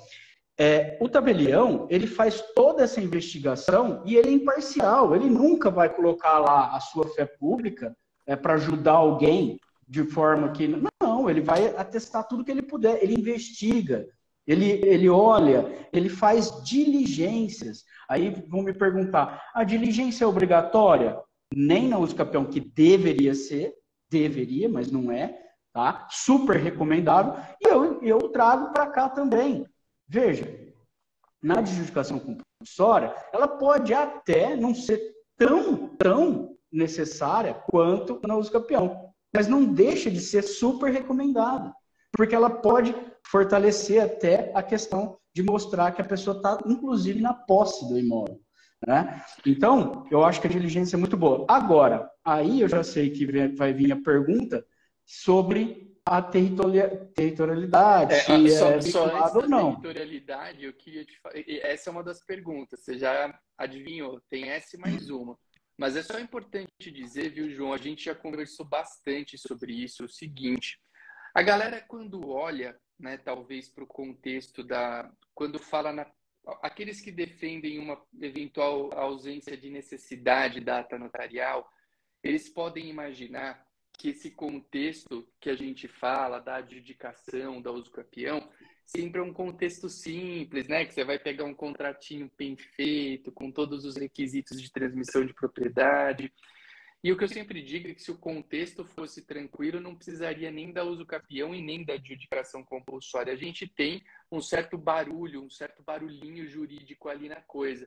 o tabelião, ele faz toda essa investigação e ele é imparcial. Ele nunca vai colocar lá a sua fé pública para ajudar alguém de forma que... Não, ele vai atestar tudo que ele puder. Ele investiga, ele olha, ele faz diligências. Aí vão me perguntar, a diligência é obrigatória? Nem na uso capião, que deveria ser, mas não é, tá? Super recomendável. E eu trago para cá também. Veja, na adjudicação compulsória, ela pode até não ser tão necessária quanto na uso capião, mas não deixa de ser super recomendada, porque ela pode fortalecer até a questão de mostrar que a pessoa está, inclusive, na posse do imóvel. Né? Então, eu acho que a diligência é muito boa. Agora, aí eu já sei que vai vir a pergunta sobre a territorialidade, se só vinculado ou não. Territorialidade, eu queria te falar. Essa é uma das perguntas, você já adivinhou, tem essa e mais uma. Mas é só importante dizer, viu, João? A gente já conversou bastante sobre isso. O seguinte, a galera, quando olha, né, talvez para o contexto quando fala aqueles que defendem uma eventual ausência de necessidade da ata notarial, eles podem imaginar que esse contexto que a gente fala da adjudicação, da uso capião, sempre é um contexto simples, né? Que você vai pegar um contratinho bem feito, com todos os requisitos de transmissão de propriedade. E o que eu sempre digo é que se o contexto fosse tranquilo, não precisaria nem da uso capião e nem da adjudicação compulsória. A gente tem um certo barulho, um certo barulhinho jurídico ali na coisa.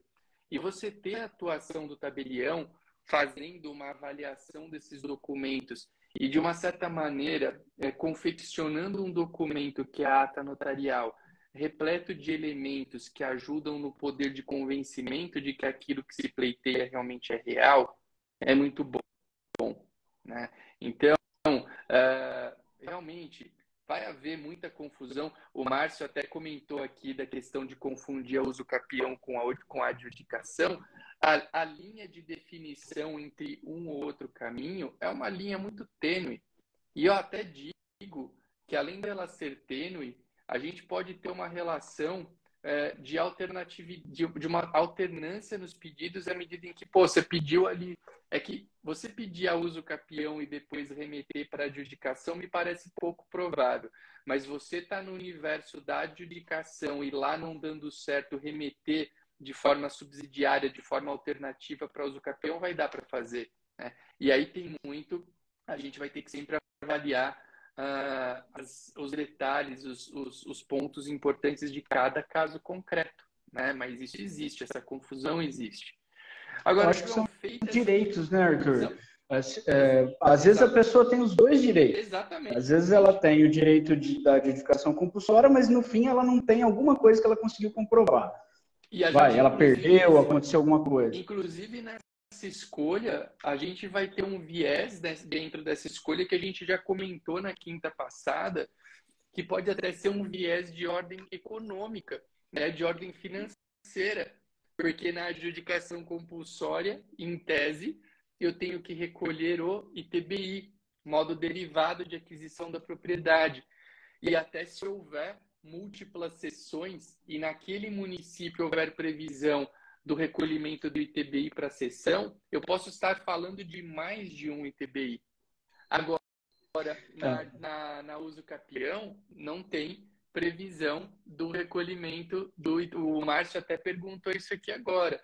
E você ter a atuação do tabelião fazendo uma avaliação desses documentos e, de uma certa maneira, confeccionando um documento que é a ata notarial, repleto de elementos que ajudam no poder de convencimento de que aquilo que se pleiteia realmente é real, é muito bom, né? Então, realmente, vai haver muita confusão. O Márcio até comentou aqui da questão de confundir a usucapião com a adjudicação. A linha de definição entre um ou outro caminho é uma linha muito tênue. E eu até digo que, além dela ser tênue, a gente pode ter uma relação de uma alternância nos pedidos à medida em que, você pediu ali. É que você pedir a usucapião e depois remeter para a adjudicação me parece pouco provável. Mas você está no universo da adjudicação e lá não dando certo, remeter de forma subsidiária, de forma alternativa para a usucapião, vai dar para fazer, né? E aí tem muito, a gente vai ter que sempre avaliar os detalhes, os pontos importantes de cada caso concreto, né? Mas isso existe, essa confusão existe. Agora, eu acho que são direitos, né, Arthur? Às vezes a pessoa tem os dois direitos. Exatamente. Às vezes ela tem o direito da adjudicação compulsória, mas no fim ela não tem alguma coisa que ela conseguiu comprovar. Ela perdeu, aconteceu alguma coisa. Inclusive, nessa escolha, a gente vai ter um viés dentro dessa escolha que a gente já comentou na quinta passada, que pode até ser um viés de ordem econômica, né, de ordem financeira. Porque na adjudicação compulsória, em tese, eu tenho que recolher o ITBI, modo derivado de aquisição da propriedade. E até se houver múltiplas cessões e naquele município houver previsão do recolhimento do ITBI para cessão, eu posso estar falando de mais de um ITBI. Agora, na usucapião, não tem previsão do recolhimento o Márcio até perguntou isso aqui agora.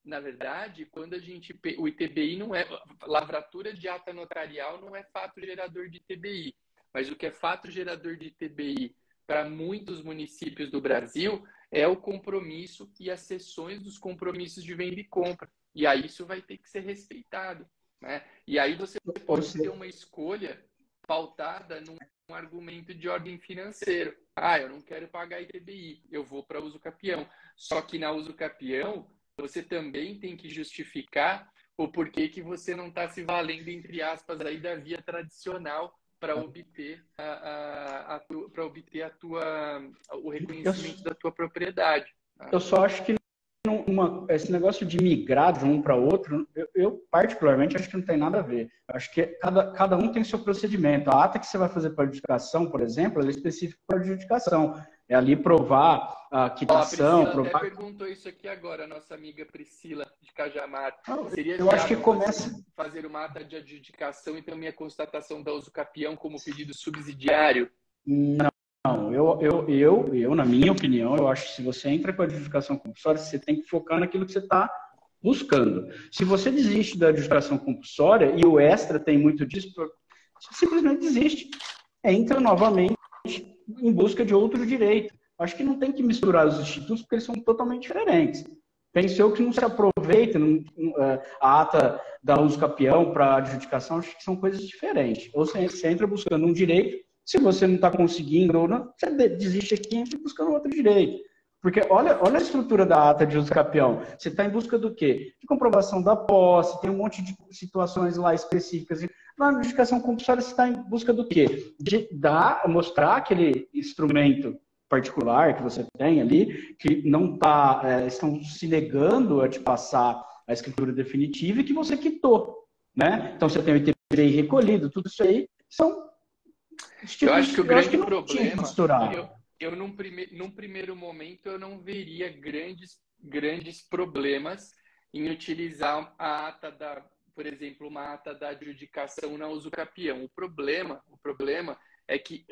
Na verdade, quando o ITBI não é lavratura de ata notarial, não é fato gerador de ITBI, mas o que é fato gerador de ITBI para muitos municípios do Brasil é o compromisso e as cessões dos compromissos de venda e compra. E aí isso vai ter que ser respeitado, né? E aí você pode ter uma escolha pautada num argumento de ordem financeira. Eu não quero pagar ITBI, eu vou para usucapião. Só que na usucapião, você também tem que justificar o porquê que você não está se valendo, entre aspas, aí da via tradicional para obter o reconhecimento da tua propriedade. Eu só acho que esse negócio de migrar de um para outro, eu particularmente acho que não tem nada a ver. Eu acho que cada um tem seu procedimento. A ata que você vai fazer para adjudicação, por exemplo, ela é específica para adjudicação. É ali provar a quitação. A Priscila até perguntou isso aqui agora, a nossa amiga Priscila de Cajamar. Seria eu acho que começa fazer uma ata de adjudicação e também a constatação da usucapião como pedido subsidiário? Não, eu, na minha opinião, eu acho que se você entra com a adjudicação compulsória, você tem que focar naquilo que você está buscando. Se você desiste da adjudicação compulsória, e o extra tem muito disso, você simplesmente desiste. Entra novamente em busca de outro direito. Acho que não tem que misturar os institutos, porque eles são totalmente diferentes. Penso eu que não se aproveita a ata da usucapião para adjudicação, acho que são coisas diferentes. Ou você entra buscando um direito, se você não está conseguindo, ou não, você desiste aqui e entra buscando outro direito. Porque olha a estrutura da ata de usucapião. Você está em busca do quê? De comprovação da posse, tem um monte de situações lá específicas. Na adjudicação compulsória, você está em busca do quê? De mostrar aquele instrumento particular que você tem ali, que não estão se negando a te passar a escritura definitiva e que você quitou, né? Então você tem o ITBI recolhido, tudo isso aí são eu acho que o grande problema, num primeiro momento eu não veria grandes problemas em utilizar a ata por exemplo, uma ata da adjudicação na usucapião. O problema é que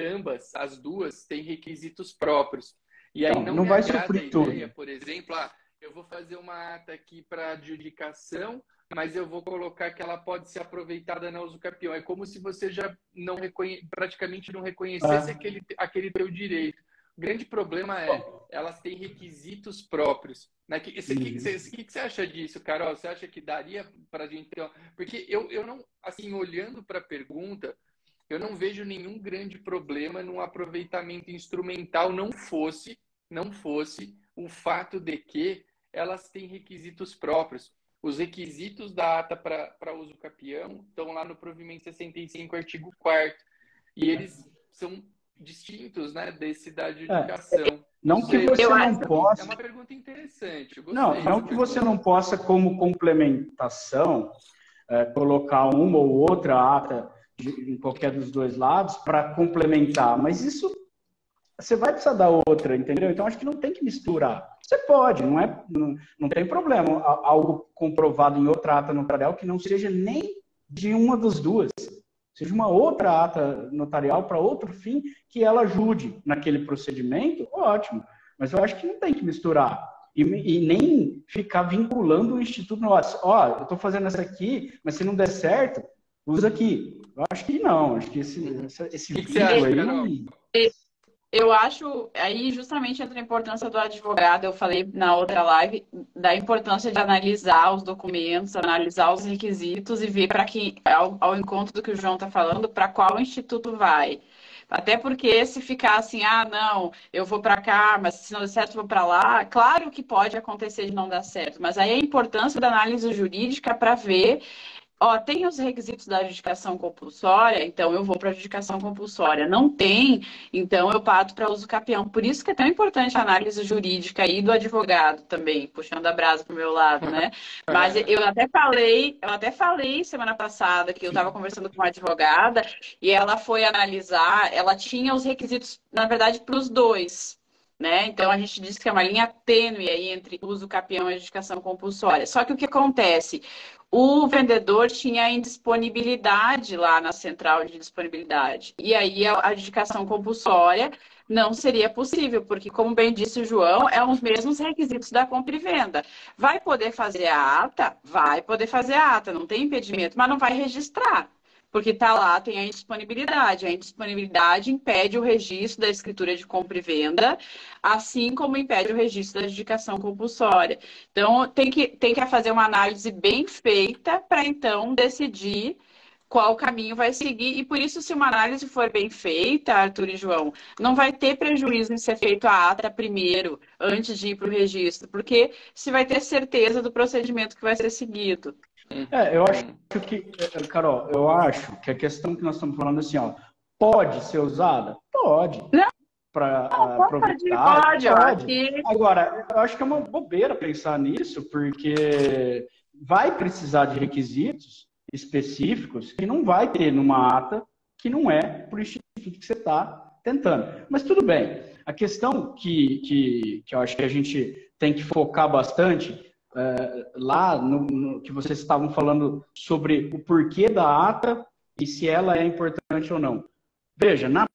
as duas têm requisitos próprios. E aí não vai suprir tudo. Por exemplo, eu vou fazer uma ata aqui para adjudicação, mas eu vou colocar que ela pode ser aproveitada na usucapião. É como se você já praticamente não reconhecesse aquele teu direito. O grande problema é elas têm requisitos próprios. Né? O que você acha disso, Carol? Você acha que daria para a gente ter... Porque eu não, assim, olhando para a pergunta, eu não vejo nenhum grande problema no aproveitamento instrumental, não fosse o fato de que elas têm requisitos próprios. Os requisitos da ata para uso capião estão lá no provimento 65, artigo 4º. E eles são distintos, né, desse da adjudicação. Não que você não possa... É uma pergunta interessante. Não que você não possa, como complementação, colocar uma ou outra ata em qualquer dos dois lados para complementar, mas isso você vai precisar da outra, entendeu? Então acho que não tem que misturar. Você pode, não tem problema. Algo comprovado em outra ata notarial que não seja nem de uma das duas, seja uma outra ata notarial para outro fim que ela ajude naquele procedimento, ótimo. Mas eu acho que não tem que misturar. E nem ficar vinculando o Instituto Notas. Eu estou fazendo essa aqui, mas se não der certo, usa aqui. Eu acho que não. Acho que esse vídeo aí... Eu acho, aí justamente entra a importância do advogado, eu falei na outra live, da importância de analisar os documentos, analisar os requisitos e ver para quem, ao encontro do que o João está falando, para qual instituto vai. Até porque se ficar assim, não, eu vou para cá, mas se não der certo, eu vou para lá, claro que pode acontecer de não dar certo, mas aí a importância da análise jurídica para ver... tem os requisitos da adjudicação compulsória, então eu vou para a adjudicação compulsória. Não tem, então eu parto para uso capião. Por isso que é tão importante a análise jurídica aí do advogado também, puxando a brasa para o meu lado, né? Mas eu até falei semana passada que eu estava conversando com uma advogada e ela foi analisar, ela tinha os requisitos, na verdade, para os dois. Né? Então, a gente diz que é uma linha tênue aí entre uso capião e adjudicação compulsória. Só que o que acontece? O vendedor tinha indisponibilidade lá na central de disponibilidade. E aí, a adjudicação compulsória não seria possível, porque, como bem disse o João, é os mesmos requisitos da compra e venda. Vai poder fazer a ata? Vai poder fazer a ata, não tem impedimento, mas não vai registrar. Porque está lá, tem a indisponibilidade. A indisponibilidade impede o registro da escritura de compra e venda, assim como impede o registro da adjudicação compulsória. Então, tem que fazer uma análise bem feita para, então, decidir qual caminho vai seguir. E, por isso, se uma análise for bem feita, Arthur e João, não vai ter prejuízo em ser feito a ata primeiro, antes de ir para o registro, porque se vai ter certeza do procedimento que vai ser seguido. Eu acho que, Carol, eu acho que a questão que nós estamos falando assim, pode ser usada? Pode. Para aproveitar? Pode. Agora, eu acho que é uma bobeira pensar nisso, porque vai precisar de requisitos específicos que não vai ter numa ata que não é para o instituto que você está tentando. Mas tudo bem. A questão que eu acho que a gente tem que focar bastante lá no que vocês estavam falando sobre o porquê da ata e se ela é importante ou não. Veja, na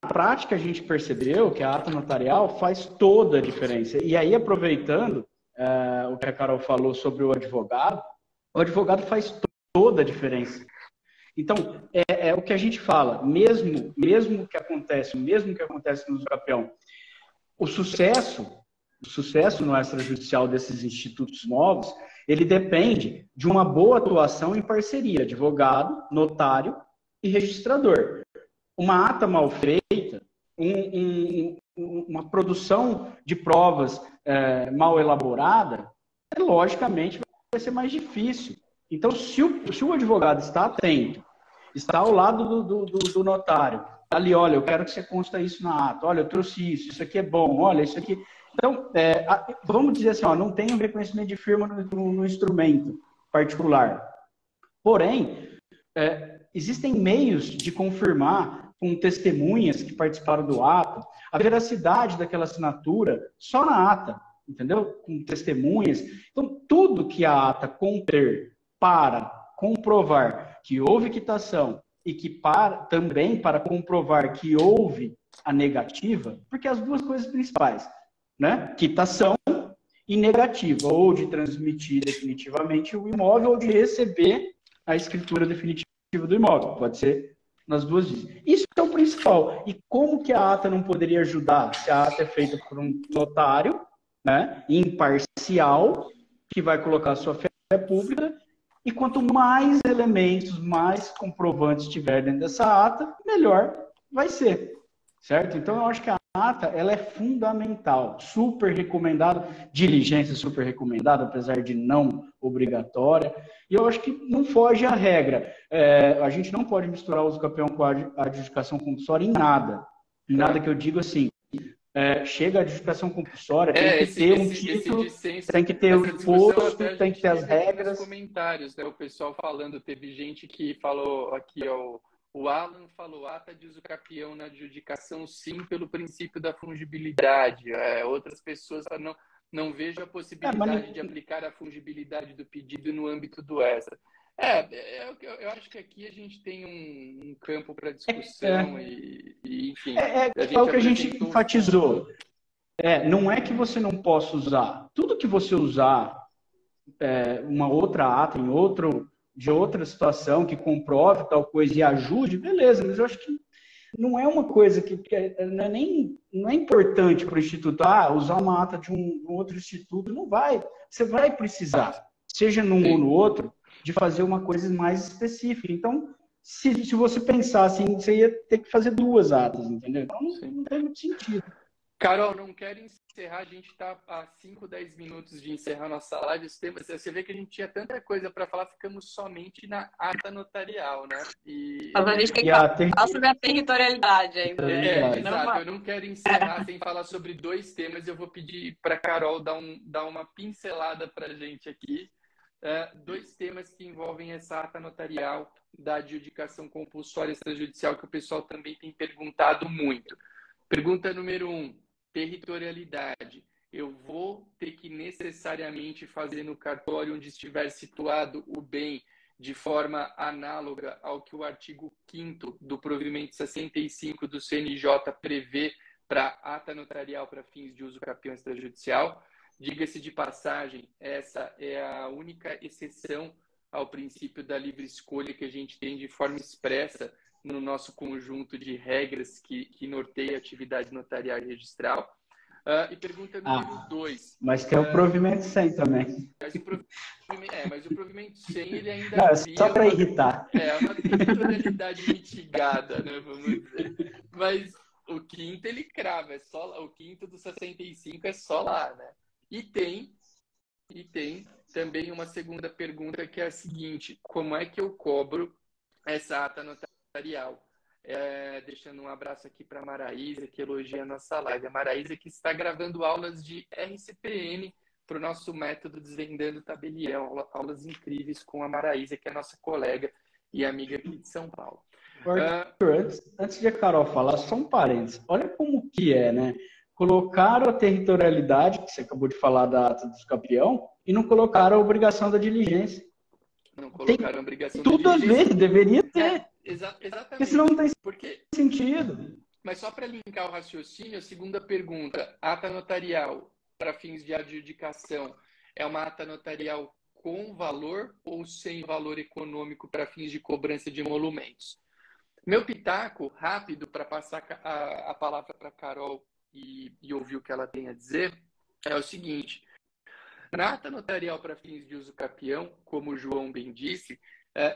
prática a gente percebeu que a ata notarial faz toda a diferença. E aí, aproveitando o que a Carol falou sobre o advogado faz toda a diferença. Então, é o que a gente fala, mesmo que aconteça no uso capião, o sucesso no extrajudicial desses institutos novos, ele depende de uma boa atuação em parceria, advogado, notário e registrador. Uma ata mal feita, uma produção de provas mal elaborada, logicamente vai ser mais difícil. Então, se o advogado está atento, está ao lado do notário, ali, olha, eu quero que você consta isso na ata, olha, eu trouxe isso aqui é bom, olha, isso aqui... Então, vamos dizer assim, não tem um reconhecimento de firma no instrumento particular. Porém, existem meios de confirmar com testemunhas que participaram do ato a veracidade daquela assinatura só na ata, entendeu? Com testemunhas. Então, tudo que a ata conter para comprovar que houve quitação e que também para comprovar que houve a negativa, porque as duas coisas principais, né? Quitação e negativa, ou de transmitir definitivamente o imóvel ou de receber a escritura definitiva do imóvel. Pode ser nas duas vezes. Isso é o principal. E como que a ata não poderia ajudar? Se a ata é feita por um notário, né, imparcial, que vai colocar sua fé pública, e quanto mais elementos, mais comprovantes tiver dentro dessa ata, melhor vai ser, certo? Então, eu acho que a ata, ela é fundamental, super recomendada, diligência super recomendada, apesar de não obrigatória, e eu acho que não foge à regra. A gente não pode misturar o uso campeão com a adjudicação compulsória em nada. Em nada que eu digo assim, chega a adjudicação compulsória, tem que ter um título, tem que ter o imposto, tem que ter as regras. Comentários, né? O pessoal falando, teve gente que falou aqui, ó, o Alan falou, ata de uso capião na adjudicação sim pelo princípio da fungibilidade. Outras pessoas não vejo a possibilidade de aplicar a fungibilidade do pedido no âmbito do ESA. Eu acho que aqui a gente tem um campo para discussão e, enfim. É o que a gente enfatizou. Não é que você não possa usar. Tudo que você usar uma outra ata de outra situação que comprove tal coisa e ajude, beleza, mas eu acho que não é uma coisa que não é importante para o Instituto. Usar uma ata de um outro instituto, não vai. Você vai precisar, seja num ou no outro, de fazer uma coisa mais específica. Então, se você pensar assim, você ia ter que fazer 2 atas, entendeu? Então, não tem muito sentido. Carol, não quero encerrar, a gente está a 5, 10 minutos de encerrar nossa live. Você vê que a gente tinha tanta coisa para falar, ficamos somente na ata notarial, né? Mas a gente tem que falar sobre a territorialidade ainda. Exato. Eu não quero encerrar sem falar sobre 2 temas. Eu vou pedir para a Carol dar uma pincelada para a gente aqui. 2 temas que envolvem essa ata notarial da adjudicação compulsória extrajudicial, que o pessoal também tem perguntado muito. Pergunta número 1, territorialidade. Eu vou ter que necessariamente fazer no cartório onde estiver situado o bem de forma análoga ao que o artigo 5º do provimento 65 do CNJ prevê para ata notarial para fins de uso capião extrajudicial. Diga-se de passagem, essa é a única exceção ao princípio da livre escolha que a gente tem de forma expressa no nosso conjunto de regras que norteia a atividade notarial e registral. E pergunta número 2. Mas tem o provimento 100 também. Mas o provimento 100 ele ainda é só para irritar. Uma territorialidade mitigada, né, vamos dizer. Mas o 5º ele crava, o 5º do 65 é só lá, né? E tem também uma segunda pergunta que é a seguinte: como é que eu cobro essa ata notarial? Deixando um abraço aqui para a Maraísa, que elogia a nossa live. A Maraísa que está gravando aulas de RCPN para o nosso método Desvendando Tabelião. Aulas incríveis com a Maraísa, que é nossa colega e amiga aqui de São Paulo. Arthur, antes de a Carol falar, só um parênteses. Olha como que né? Colocaram a territorialidade, que você acabou de falar da ata do campeão, e não colocaram a obrigação da diligência. Não colocaram a obrigação da diligência. Tudo a ver, deveria ter. Exatamente. Porque senão não tem sentido. Mas só para linkar o raciocínio, a segunda pergunta: ata notarial para fins de adjudicação é uma ata notarial com valor ou sem valor econômico para fins de cobrança de emolumentos? Meu pitaco, rápido, para passar a palavra para a Carol e ouvir o que ela tem a dizer, é o seguinte: na ata notarial para fins de uso capião, como o João bem disse,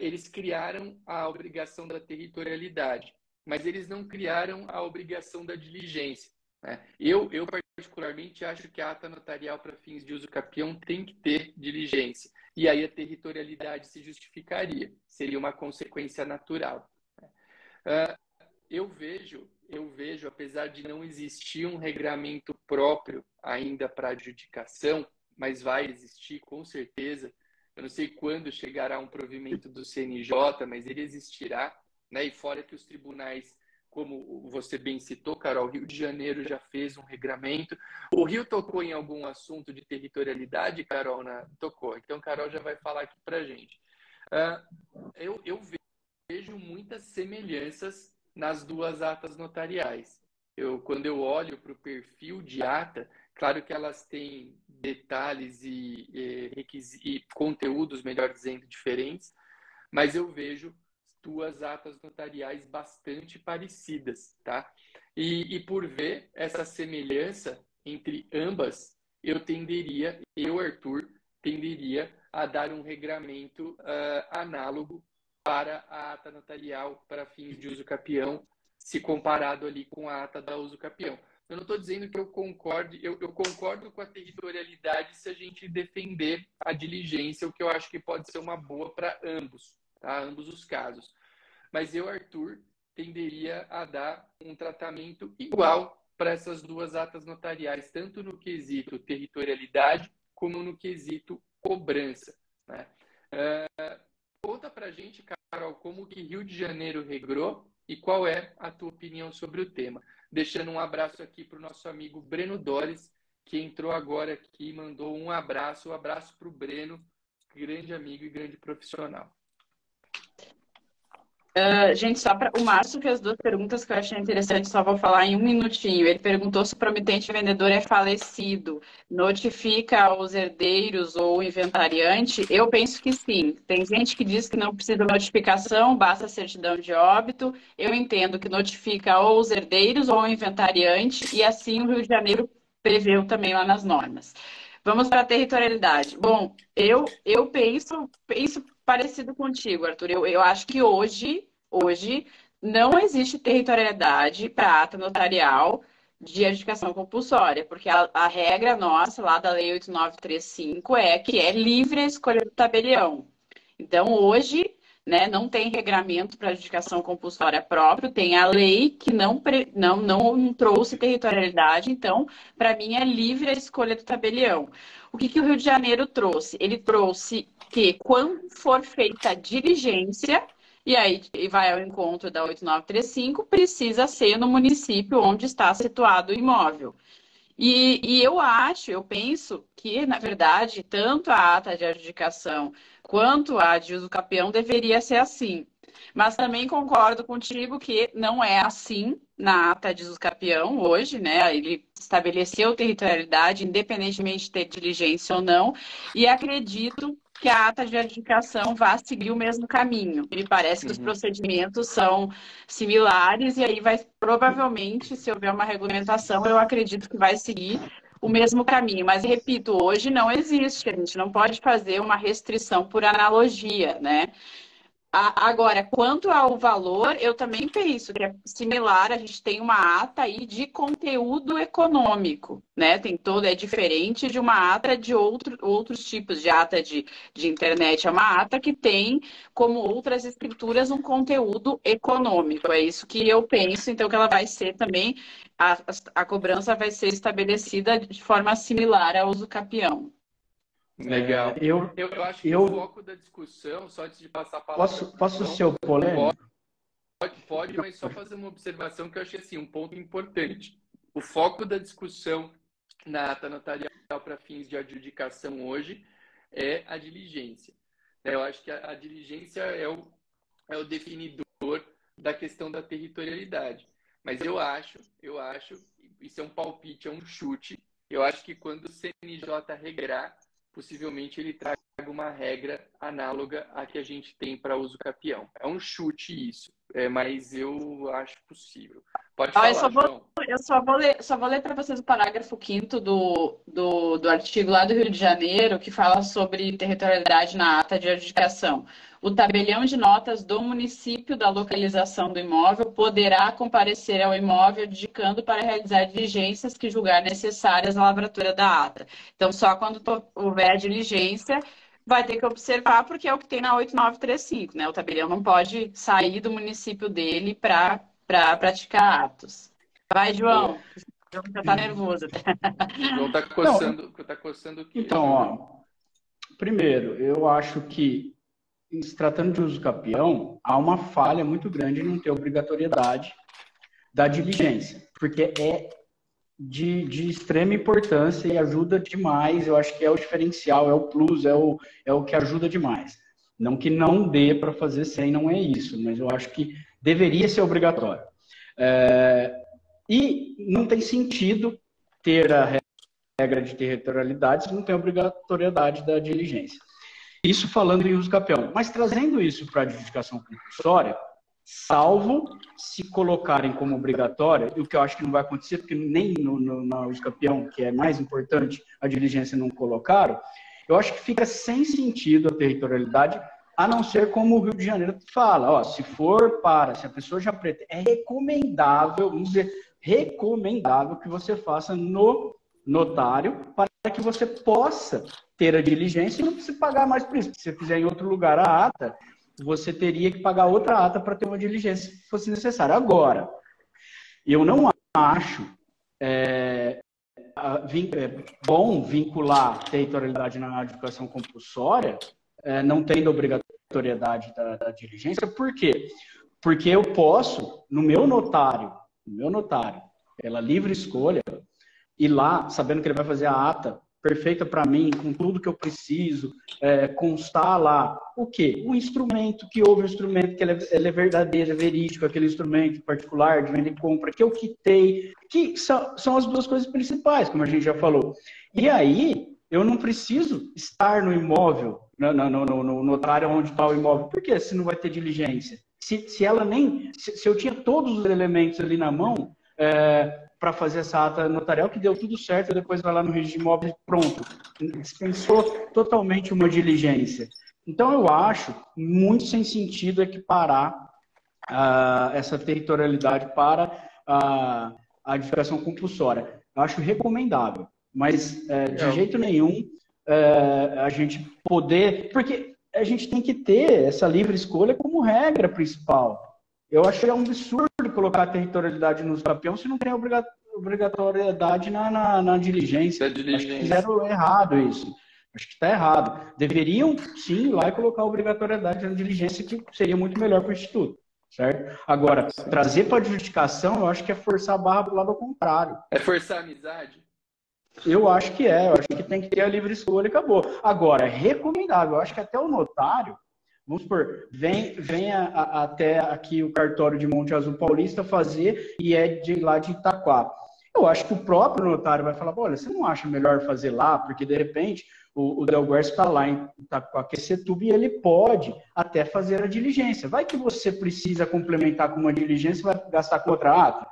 eles criaram a obrigação da territorialidade, mas eles não criaram a obrigação da diligência, né? Eu particularmente acho que a ata notarial para fins de uso capião tem que ter diligência, e aí a territorialidade se justificaria, seria uma consequência natural. Eu vejo, apesar de não existir um regramento próprio ainda para adjudicação, mas vai existir com certeza. Eu não sei quando chegará um provimento do CNJ, mas ele existirá, né? E fora que os tribunais, como você bem citou, Carol, Rio de Janeiro já fez um regramento. O Rio tocou em algum assunto de territorialidade, Carol? Tocou. Então, Carol já vai falar aqui para a gente. Eu vejo muitas semelhanças nas 2 atas notariais. Quando eu olho para o perfil de ata, claro que elas têm detalhes e conteúdos, melhor dizendo, diferentes, mas eu vejo duas atas notariais bastante parecidas, tá? E por ver essa semelhança entre ambas, eu, Arthur, tenderia a dar um regramento análogo para a ata notarial para fins de uso capião, se comparado ali com a ata da uso capião. Eu não estou dizendo que eu concorde, eu concordo com a territorialidade se a gente defender a diligência, o que eu acho que pode ser uma boa para ambos, tá? Ambos os casos. Mas eu, Arthur, tenderia a dar um tratamento igual para essas duas atas notariais, tanto no quesito territorialidade, como no quesito cobrança, né? Conta para a gente, Carol, como que Rio de Janeiro regrou e qual é a tua opinião sobre o tema. Deixando um abraço aqui para o nosso amigo Breno Dores, que entrou agora aqui e mandou um abraço para o Breno, grande amigo e grande profissional. Gente, só para o Márcio fez duas perguntas que eu achei interessante, só vou falar em um minutinho. Ele perguntou se o promitente vendedor é falecido, notifica aos herdeiros ou inventariante? Eu penso que sim. Tem gente que diz que não precisa de notificação, basta certidão de óbito. Eu entendo que notifica ou os herdeiros ou o inventariante, e assim o Rio de Janeiro preveu também lá nas normas. Vamos para a territorialidade. Bom, eu penso parecido contigo, Arthur. Eu acho que hoje não existe territorialidade para ata notarial de adjudicação compulsória, porque a regra nossa lá da Lei 8935 é que é livre a escolha do tabelião. Então, hoje, né, não tem regramento para adjudicação compulsória próprio, tem a lei que não trouxe territorialidade, então, para mim, é livre a escolha do tabelião. O que o Rio de Janeiro trouxe? Ele trouxe que, quando for feita a diligência, e aí vai ao encontro da 8935, precisa ser no município onde está situado o imóvel. E eu penso que, na verdade, tanto a ata de adjudicação quanto a de uso capião deveria ser assim. Mas também concordo contigo que não é assim na ata de uso capião hoje, né? Ele estabeleceu territorialidade, independentemente de ter diligência ou não, e acredito que a ata de adjudicação vá seguir o mesmo caminho. Me parece que os procedimentos são similares, e aí vai, provavelmente, se houver uma regulamentação, eu acredito que vai seguir o mesmo caminho. Mas, repito, hoje não existe, a gente não pode fazer uma restrição por analogia, né? Agora, quanto ao valor, eu também penso que é similar, a gente tem uma ata aí de conteúdo econômico, né? É diferente de uma ata de outros tipos de ata de internet. É uma ata que tem, como outras escrituras, um conteúdo econômico. É isso que eu penso, então, que ela vai ser também, a cobrança vai ser estabelecida de forma similar ao uso capião. Legal. Eu acho que o foco da discussão, só antes de passar a palavra... Posso ser o polêmico? Pode, mas só fazer uma observação que eu achei assim, um ponto importante. O foco da discussão na ata notarial para fins de adjudicação hoje é a diligência. Eu acho que a diligência é o definidor da questão da territorialidade. Mas eu acho, isso é um palpite, é um chute, eu acho que quando o CNJ regrar, possivelmente ele traga uma regra análoga à que a gente tem para uso capião. É um chute isso, mas eu acho possível. Pode falar, João. Eu só vou ler para vocês o parágrafo 5º do artigo lá do Rio de Janeiro, que fala sobre territorialidade na ata de adjudicação. O tabelião de notas do município da localização do imóvel poderá comparecer ao imóvel adjudicando para realizar diligências que julgar necessárias à lavratura da ata. Então, só quando houver a diligência, vai ter que observar, porque é o que tem na 8935, né? O tabelião não pode sair do município dele para praticar atos. Vai, João. O João já está nervoso. O João está coçando o quê? Então, ó, primeiro, eu acho que, se tratando de uso capião, há uma falha muito grande em não ter obrigatoriedade da diligência, porque é de extrema importância e ajuda demais. Eu acho que é o diferencial, é o plus, é o que ajuda demais. Não que não dê para fazer sem, não é isso, mas eu acho que deveria ser obrigatório. E não tem sentido ter a regra de territorialidade se não tem obrigatoriedade da diligência. Isso falando em uso capião. Mas trazendo isso para a adjudicação compulsória, salvo se colocarem como obrigatória, e o que eu acho que não vai acontecer, porque nem na uso capião, que é mais importante, a diligência não colocaram, eu acho que fica sem sentido a territorialidade, a não ser como o Rio de Janeiro fala, ó, se a pessoa já pretende, é recomendável, vamos dizer, recomendável que você faça no notário para que você possa ter a diligência e não precisa pagar mais por isso. Se você fizer em outro lugar a ata, você teria que pagar outra ata para ter uma diligência se fosse necessário. Agora, eu não acho bom vincular territorialidade na adjudicação compulsória, não tendo obrigatoriedade da diligência. Por quê? Porque eu posso, no meu notário, pela livre escolha, ir lá, sabendo que ele vai fazer a ata perfeita para mim, com tudo que eu preciso, constar lá o quê? O instrumento, que houve um instrumento, que ele é verdadeiro, é verídico, aquele instrumento particular de venda e compra, que eu quitei, que são as duas coisas principais, como a gente já falou. E aí, eu não preciso estar no imóvel, no notário onde está o imóvel. Por quê? Se não vai ter diligência. Se eu tinha todos os elementos ali na mão, para fazer essa ata notarial, que deu tudo certo, depois vai lá no registro de imóveis, pronto. Dispensou totalmente uma diligência. Então, eu acho muito sem sentido equiparar essa territorialidade para a adjudicação compulsória. Eu acho recomendável, mas de jeito nenhum a gente poder... Porque a gente tem que ter essa livre escolha como regra principal. Eu achei um absurdo colocar a territorialidade no uso capião se não tem obrigatoriedade na diligência. Acho que fizeram errado isso. Acho que está errado. Deveriam, sim, ir lá e colocar a obrigatoriedade na diligência, que seria muito melhor para o Instituto. Certo? Agora, trazer para adjudicação, eu acho que é forçar a barra do lado ao contrário. É forçar a amizade? Eu acho que eu acho que tem que ter a livre escolha e acabou. Agora, é recomendável. Eu acho que até o notário, vamos supor, vem até aqui o cartório de Monte Azul Paulista fazer e é de lá de Itaquá. Eu acho que o próprio notário vai falar, olha, você não acha melhor fazer lá? Porque, de repente, o Delguerce está lá em Itaquaquecetuba e ele pode até fazer a diligência. Vai que você precisa complementar com uma diligência e vai gastar com outra ata?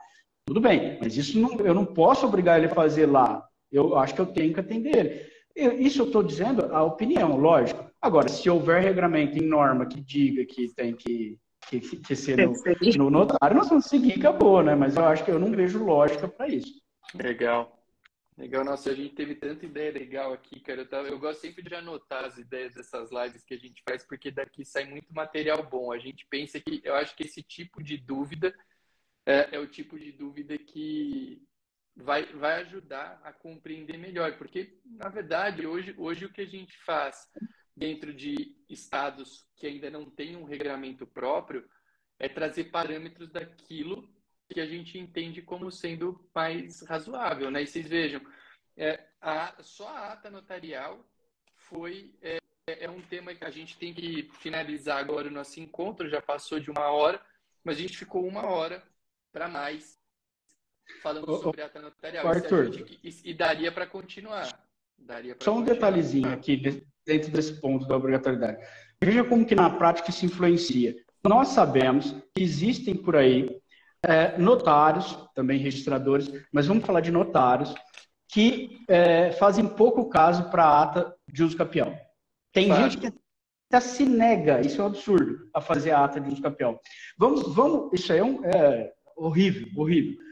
Tudo bem, mas isso eu não posso obrigar ele a fazer lá. Eu acho que eu tenho que atender ele. Isso eu estou dizendo a opinião, lógico. Agora, se houver regramento em norma que diga que tem que ser no notário, nós vamos seguir, acabou, né? Mas eu acho que eu não vejo lógica para isso. Legal. Nossa, a gente teve tanta ideia legal aqui, cara. Eu gosto sempre de anotar as ideias dessas lives que a gente faz, porque daqui sai muito material bom. A gente pensa que, eu acho que esse tipo de dúvida é o tipo de dúvida que vai ajudar a compreender melhor, porque, na verdade, hoje o que a gente faz dentro de estados que ainda não têm um regramento próprio é trazer parâmetros daquilo que a gente entende como sendo mais razoável, né? E vocês vejam, só a ata notarial é um tema que a gente tem que finalizar agora o nosso encontro, já passou de 1 hora, mas a gente ficou 1 hora para mais falando sobre a ata notarial. Arthur, e daria para continuar. Só um detalhezinho aqui, dentro desse ponto da obrigatoriedade. Veja como que na prática isso influencia. Nós sabemos que existem por aí notários, também registradores, mas vamos falar de notários, que fazem pouco caso para a ata de uso capião. Tem gente que até se nega, isso é um absurdo, a fazer a ata de uso capião. Isso aí é horrível, horrível.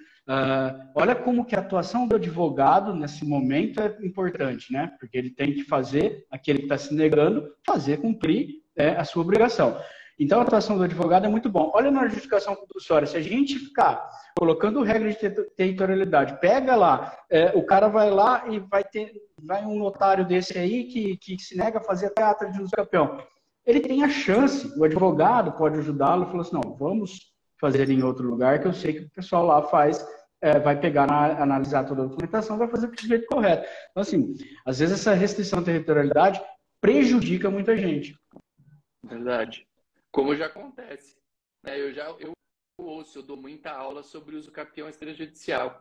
Olha como que a atuação do advogado nesse momento é importante, né? Porque ele tem que fazer, aquele que está se negando, fazer cumprir a sua obrigação. Então, a atuação do advogado é muito bom. Olha na justificação compulsória, se a gente ficar colocando regra de territorialidade, pega lá, o cara vai lá e vai um notário desse aí que se nega a fazer até a ata de uso capião. Ele tem a chance, o advogado pode ajudá-lo e falar assim, não, vamos fazer em outro lugar, que eu sei que o pessoal lá vai pegar, analisar toda a documentação, vai fazer do jeito correto. Então, assim, às vezes essa restrição à territorialidade prejudica muita gente. Verdade. Como já acontece. Eu ouço, eu dou muita aula sobre o uso capião extrajudicial.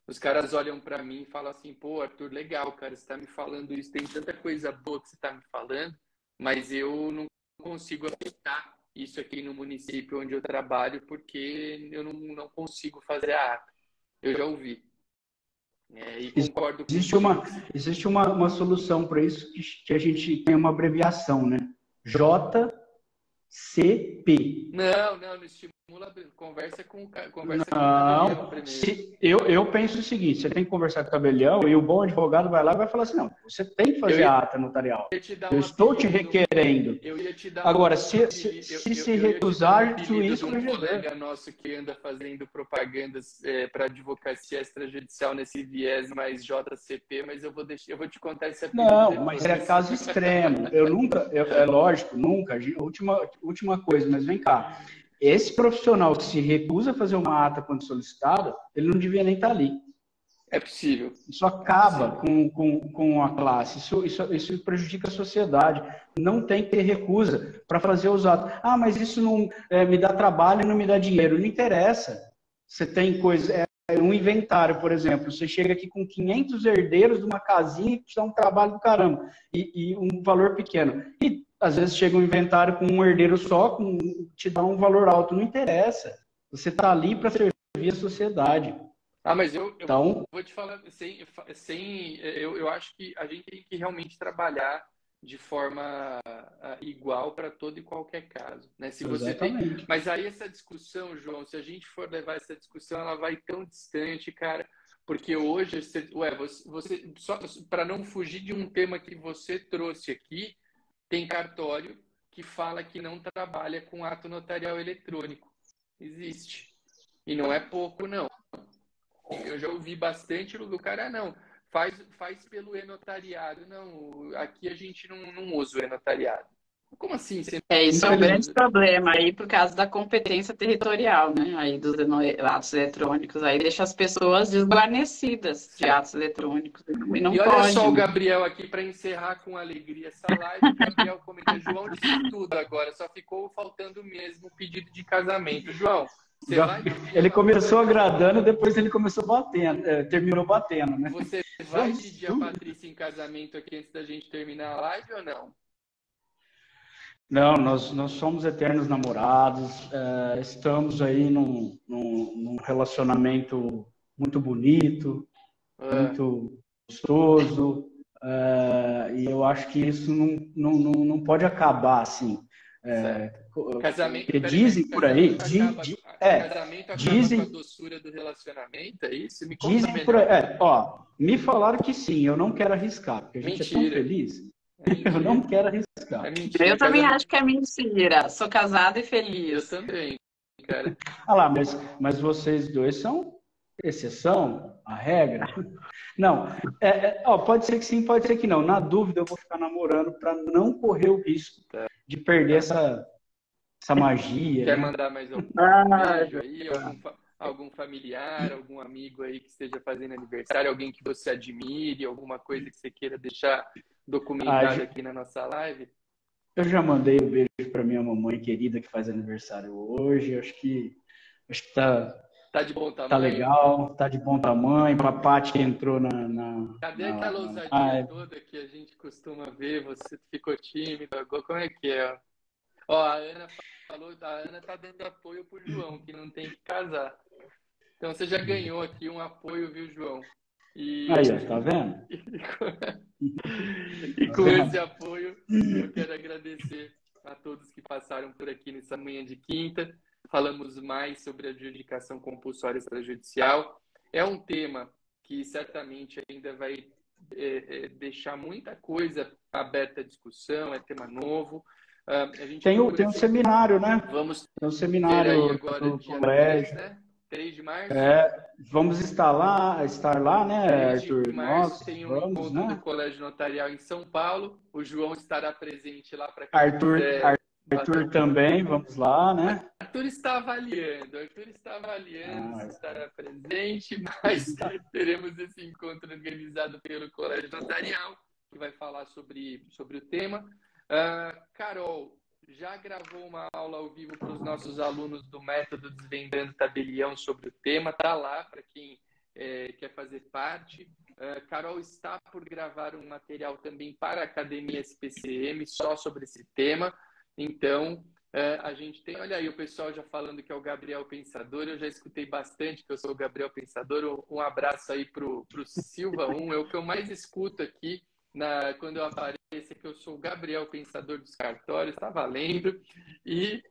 Os caras olham para mim e falam assim, pô, Arthur, legal, cara, você está me falando isso, tem tanta coisa boa que você está me falando, mas eu não consigo aplicar isso aqui no município onde eu trabalho porque eu não consigo fazer a ata. Eu já ouvi. E concordo Existe contigo. existe uma solução para isso que a gente tem uma abreviação, né? JCP. Não estimula. Conversa com o Não, tabelião primeiro. eu penso o seguinte, você tem que conversar com o tabelião e o bom advogado vai lá e vai falar assim, não, você tem que fazer a ata notarial. Eu estou te requerendo. Eu ia te dar Agora, se recusar, juiz de um corregedor. colega nosso que anda fazendo propagandas para advocacia extrajudicial nesse viés mais JCP, mas eu vou te contar esse apelido Não, depois. mas é caso extremo. Eu nunca, é lógico, nunca. Última coisa, mas vem cá. Esse profissional que se recusa a fazer uma ata quando solicitado, ele não devia nem estar ali. É possível. Isso acaba com a classe, isso prejudica a sociedade. Não tem que ter recusa para fazer os atos. Ah, mas isso não me dá trabalho e não me dá dinheiro. Não interessa. Você tem coisa, um inventário, por exemplo. Você chega aqui com 500 herdeiros de uma casinha que te dá um trabalho do caramba e um valor pequeno. E às vezes chega um inventário com um herdeiro só, te dá um valor alto. Não interessa. Você está ali para servir a sociedade. Mas eu então, vou te falar, eu acho que a gente tem que realmente trabalhar de forma igual para todo e qualquer caso, né? Se você tem, mas aí essa discussão, João, se a gente for levar essa discussão, ela vai tão distante, cara, porque hoje, você só para não fugir de um tema que você trouxe aqui, tem cartório que fala que não trabalha com ato notarial eletrônico. Existe. E não é pouco, não. Eu já ouvi bastante do cara, não, faz pelo e-notariado. Não, aqui a gente não usa o e-notariado. Como assim? Isso é um grande problema aí por causa da competência territorial, né? Aí dos atos eletrônicos. Aí deixa as pessoas desguarnecidas de atos eletrônicos. E não olha pode, só o Gabriel aqui para encerrar com alegria essa live. O Gabriel comentou, João disse tudo agora, só ficou faltando mesmo o pedido de casamento. João, ele começou agradando, depois ele começou batendo, terminou batendo, né? Você vai pedir a Patrícia em casamento aqui antes da gente terminar a live ou não? Não, nós somos eternos namorados, estamos aí num relacionamento muito bonito, muito gostoso, e eu acho que isso não pode acabar assim. Casamento, porque dizem por aí, casamento acaba dizem, com a doçura do relacionamento, é isso? Me conta dizem por aí, me falaram que sim, eu não quero arriscar, porque a gente é tão feliz. Eu não quero arriscar. Eu também acho que é mentira. Sou casada e feliz. Eu também, cara. Lá, mas vocês dois são exceção à regra? Não. Pode ser que sim, pode ser que não. Na dúvida, eu vou ficar namorando para não correr o risco de perder essa magia. Quer né? mandar mais algum beijo aí? Algum familiar, algum amigo aí que esteja fazendo aniversário, alguém que você admire, alguma coisa que você queira deixar documentado aqui na nossa live? Eu já mandei um beijo para minha mamãe querida que faz aniversário hoje. Acho que tá de bom tamanho. Tá legal, tá de bom tamanho. Papai que entrou na Cadê aquela ousadia toda que a gente costuma ver? Você ficou tímido? Como é que é? A Ana falou, a Ana tá dando apoio pro João, que não tem que casar. Então você já ganhou aqui um apoio, viu, João? Aí, ó, tá vendo? E com esse apoio, eu quero agradecer a todos que passaram por aqui nessa manhã de quinta. Falamos mais sobre a adjudicação compulsória extrajudicial. É um tema que certamente ainda vai deixar muita coisa aberta à discussão, é tema novo. A gente tem um seminário, né? Vamos ter um seminário agora, no dia colégio. 3, né? 3 de março. Vamos estar lá, né, 3 Arthur? de março tem um encontro do Colégio Notarial em São Paulo. O João estará presente lá para quem Arthur também, vamos lá, né? Arthur está avaliando se estará presente, mas teremos esse encontro organizado pelo Colégio Notarial, que vai falar sobre o tema. Carol, já gravou uma aula ao vivo para os nossos alunos do Método Desvendando Tabelião sobre o tema, está lá para quem quer fazer parte. Carol está por gravar um material também para a Academia SPCM só sobre esse tema. Então, a gente tem... Olha aí o pessoal já falando que é o Gabriel Pensador. Eu já escutei bastante que eu sou o Gabriel Pensador. Um abraço aí para o Silva 1. É o que eu mais escuto aqui quando eu apareço, é que eu sou o Gabriel Pensador dos cartórios. Está valendo. E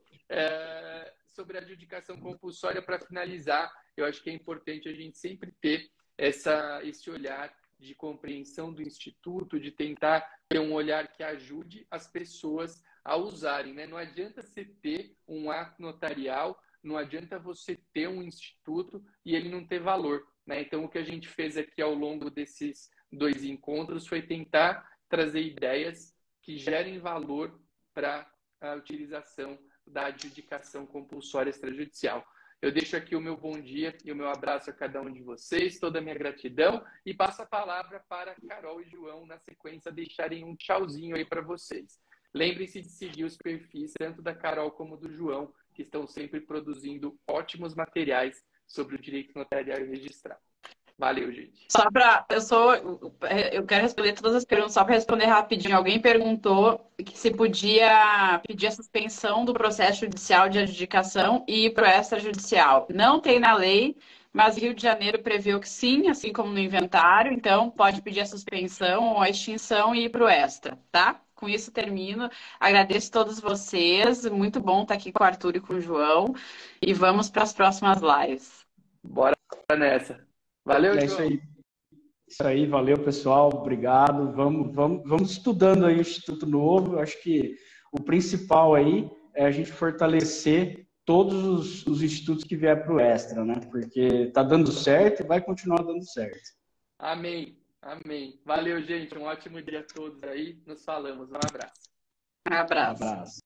sobre a adjudicação compulsória, para finalizar, eu acho que é importante a gente sempre ter esse olhar de compreensão do Instituto, de tentar ter um olhar que ajude as pessoas a usarem, né? Não adianta você ter um ato notarial, não adianta você ter um instituto e ele não ter valor, né? Então, o que a gente fez aqui ao longo desses 2 encontros foi tentar trazer ideias que gerem valor para a utilização da adjudicação compulsória extrajudicial. Eu deixo aqui o meu bom dia e o meu abraço a cada um de vocês, toda a minha gratidão, e passo a palavra para Carol e João, na sequência, deixarem um tchauzinho aí para vocês. Lembrem-se de seguir os perfis, tanto da Carol como do João, que estão sempre produzindo ótimos materiais sobre o direito notarial e registral. Valeu, gente. Eu quero responder todas as perguntas, só para responder rapidinho. Alguém perguntou que se podia pedir a suspensão do processo judicial de adjudicação e ir para o extrajudicial. Não tem na lei, mas Rio de Janeiro preveu que sim, assim como no inventário. Então, pode pedir a suspensão ou a extinção e ir para o extra, tá? Com isso, termino. Agradeço a todos vocês. Muito bom estar aqui com o Arthur e com o João. E vamos para as próximas lives. Bora nessa. Valeu, João. Isso aí, valeu, pessoal. Obrigado. Vamos estudando aí o Instituto Novo. Eu acho que o principal aí é a gente fortalecer todos os institutos que vier para o Extra, né? Porque está dando certo e vai continuar dando certo. Amém. Amém. Valeu, gente. Um ótimo dia a todos aí. Nos falamos. Um abraço. Um abraço.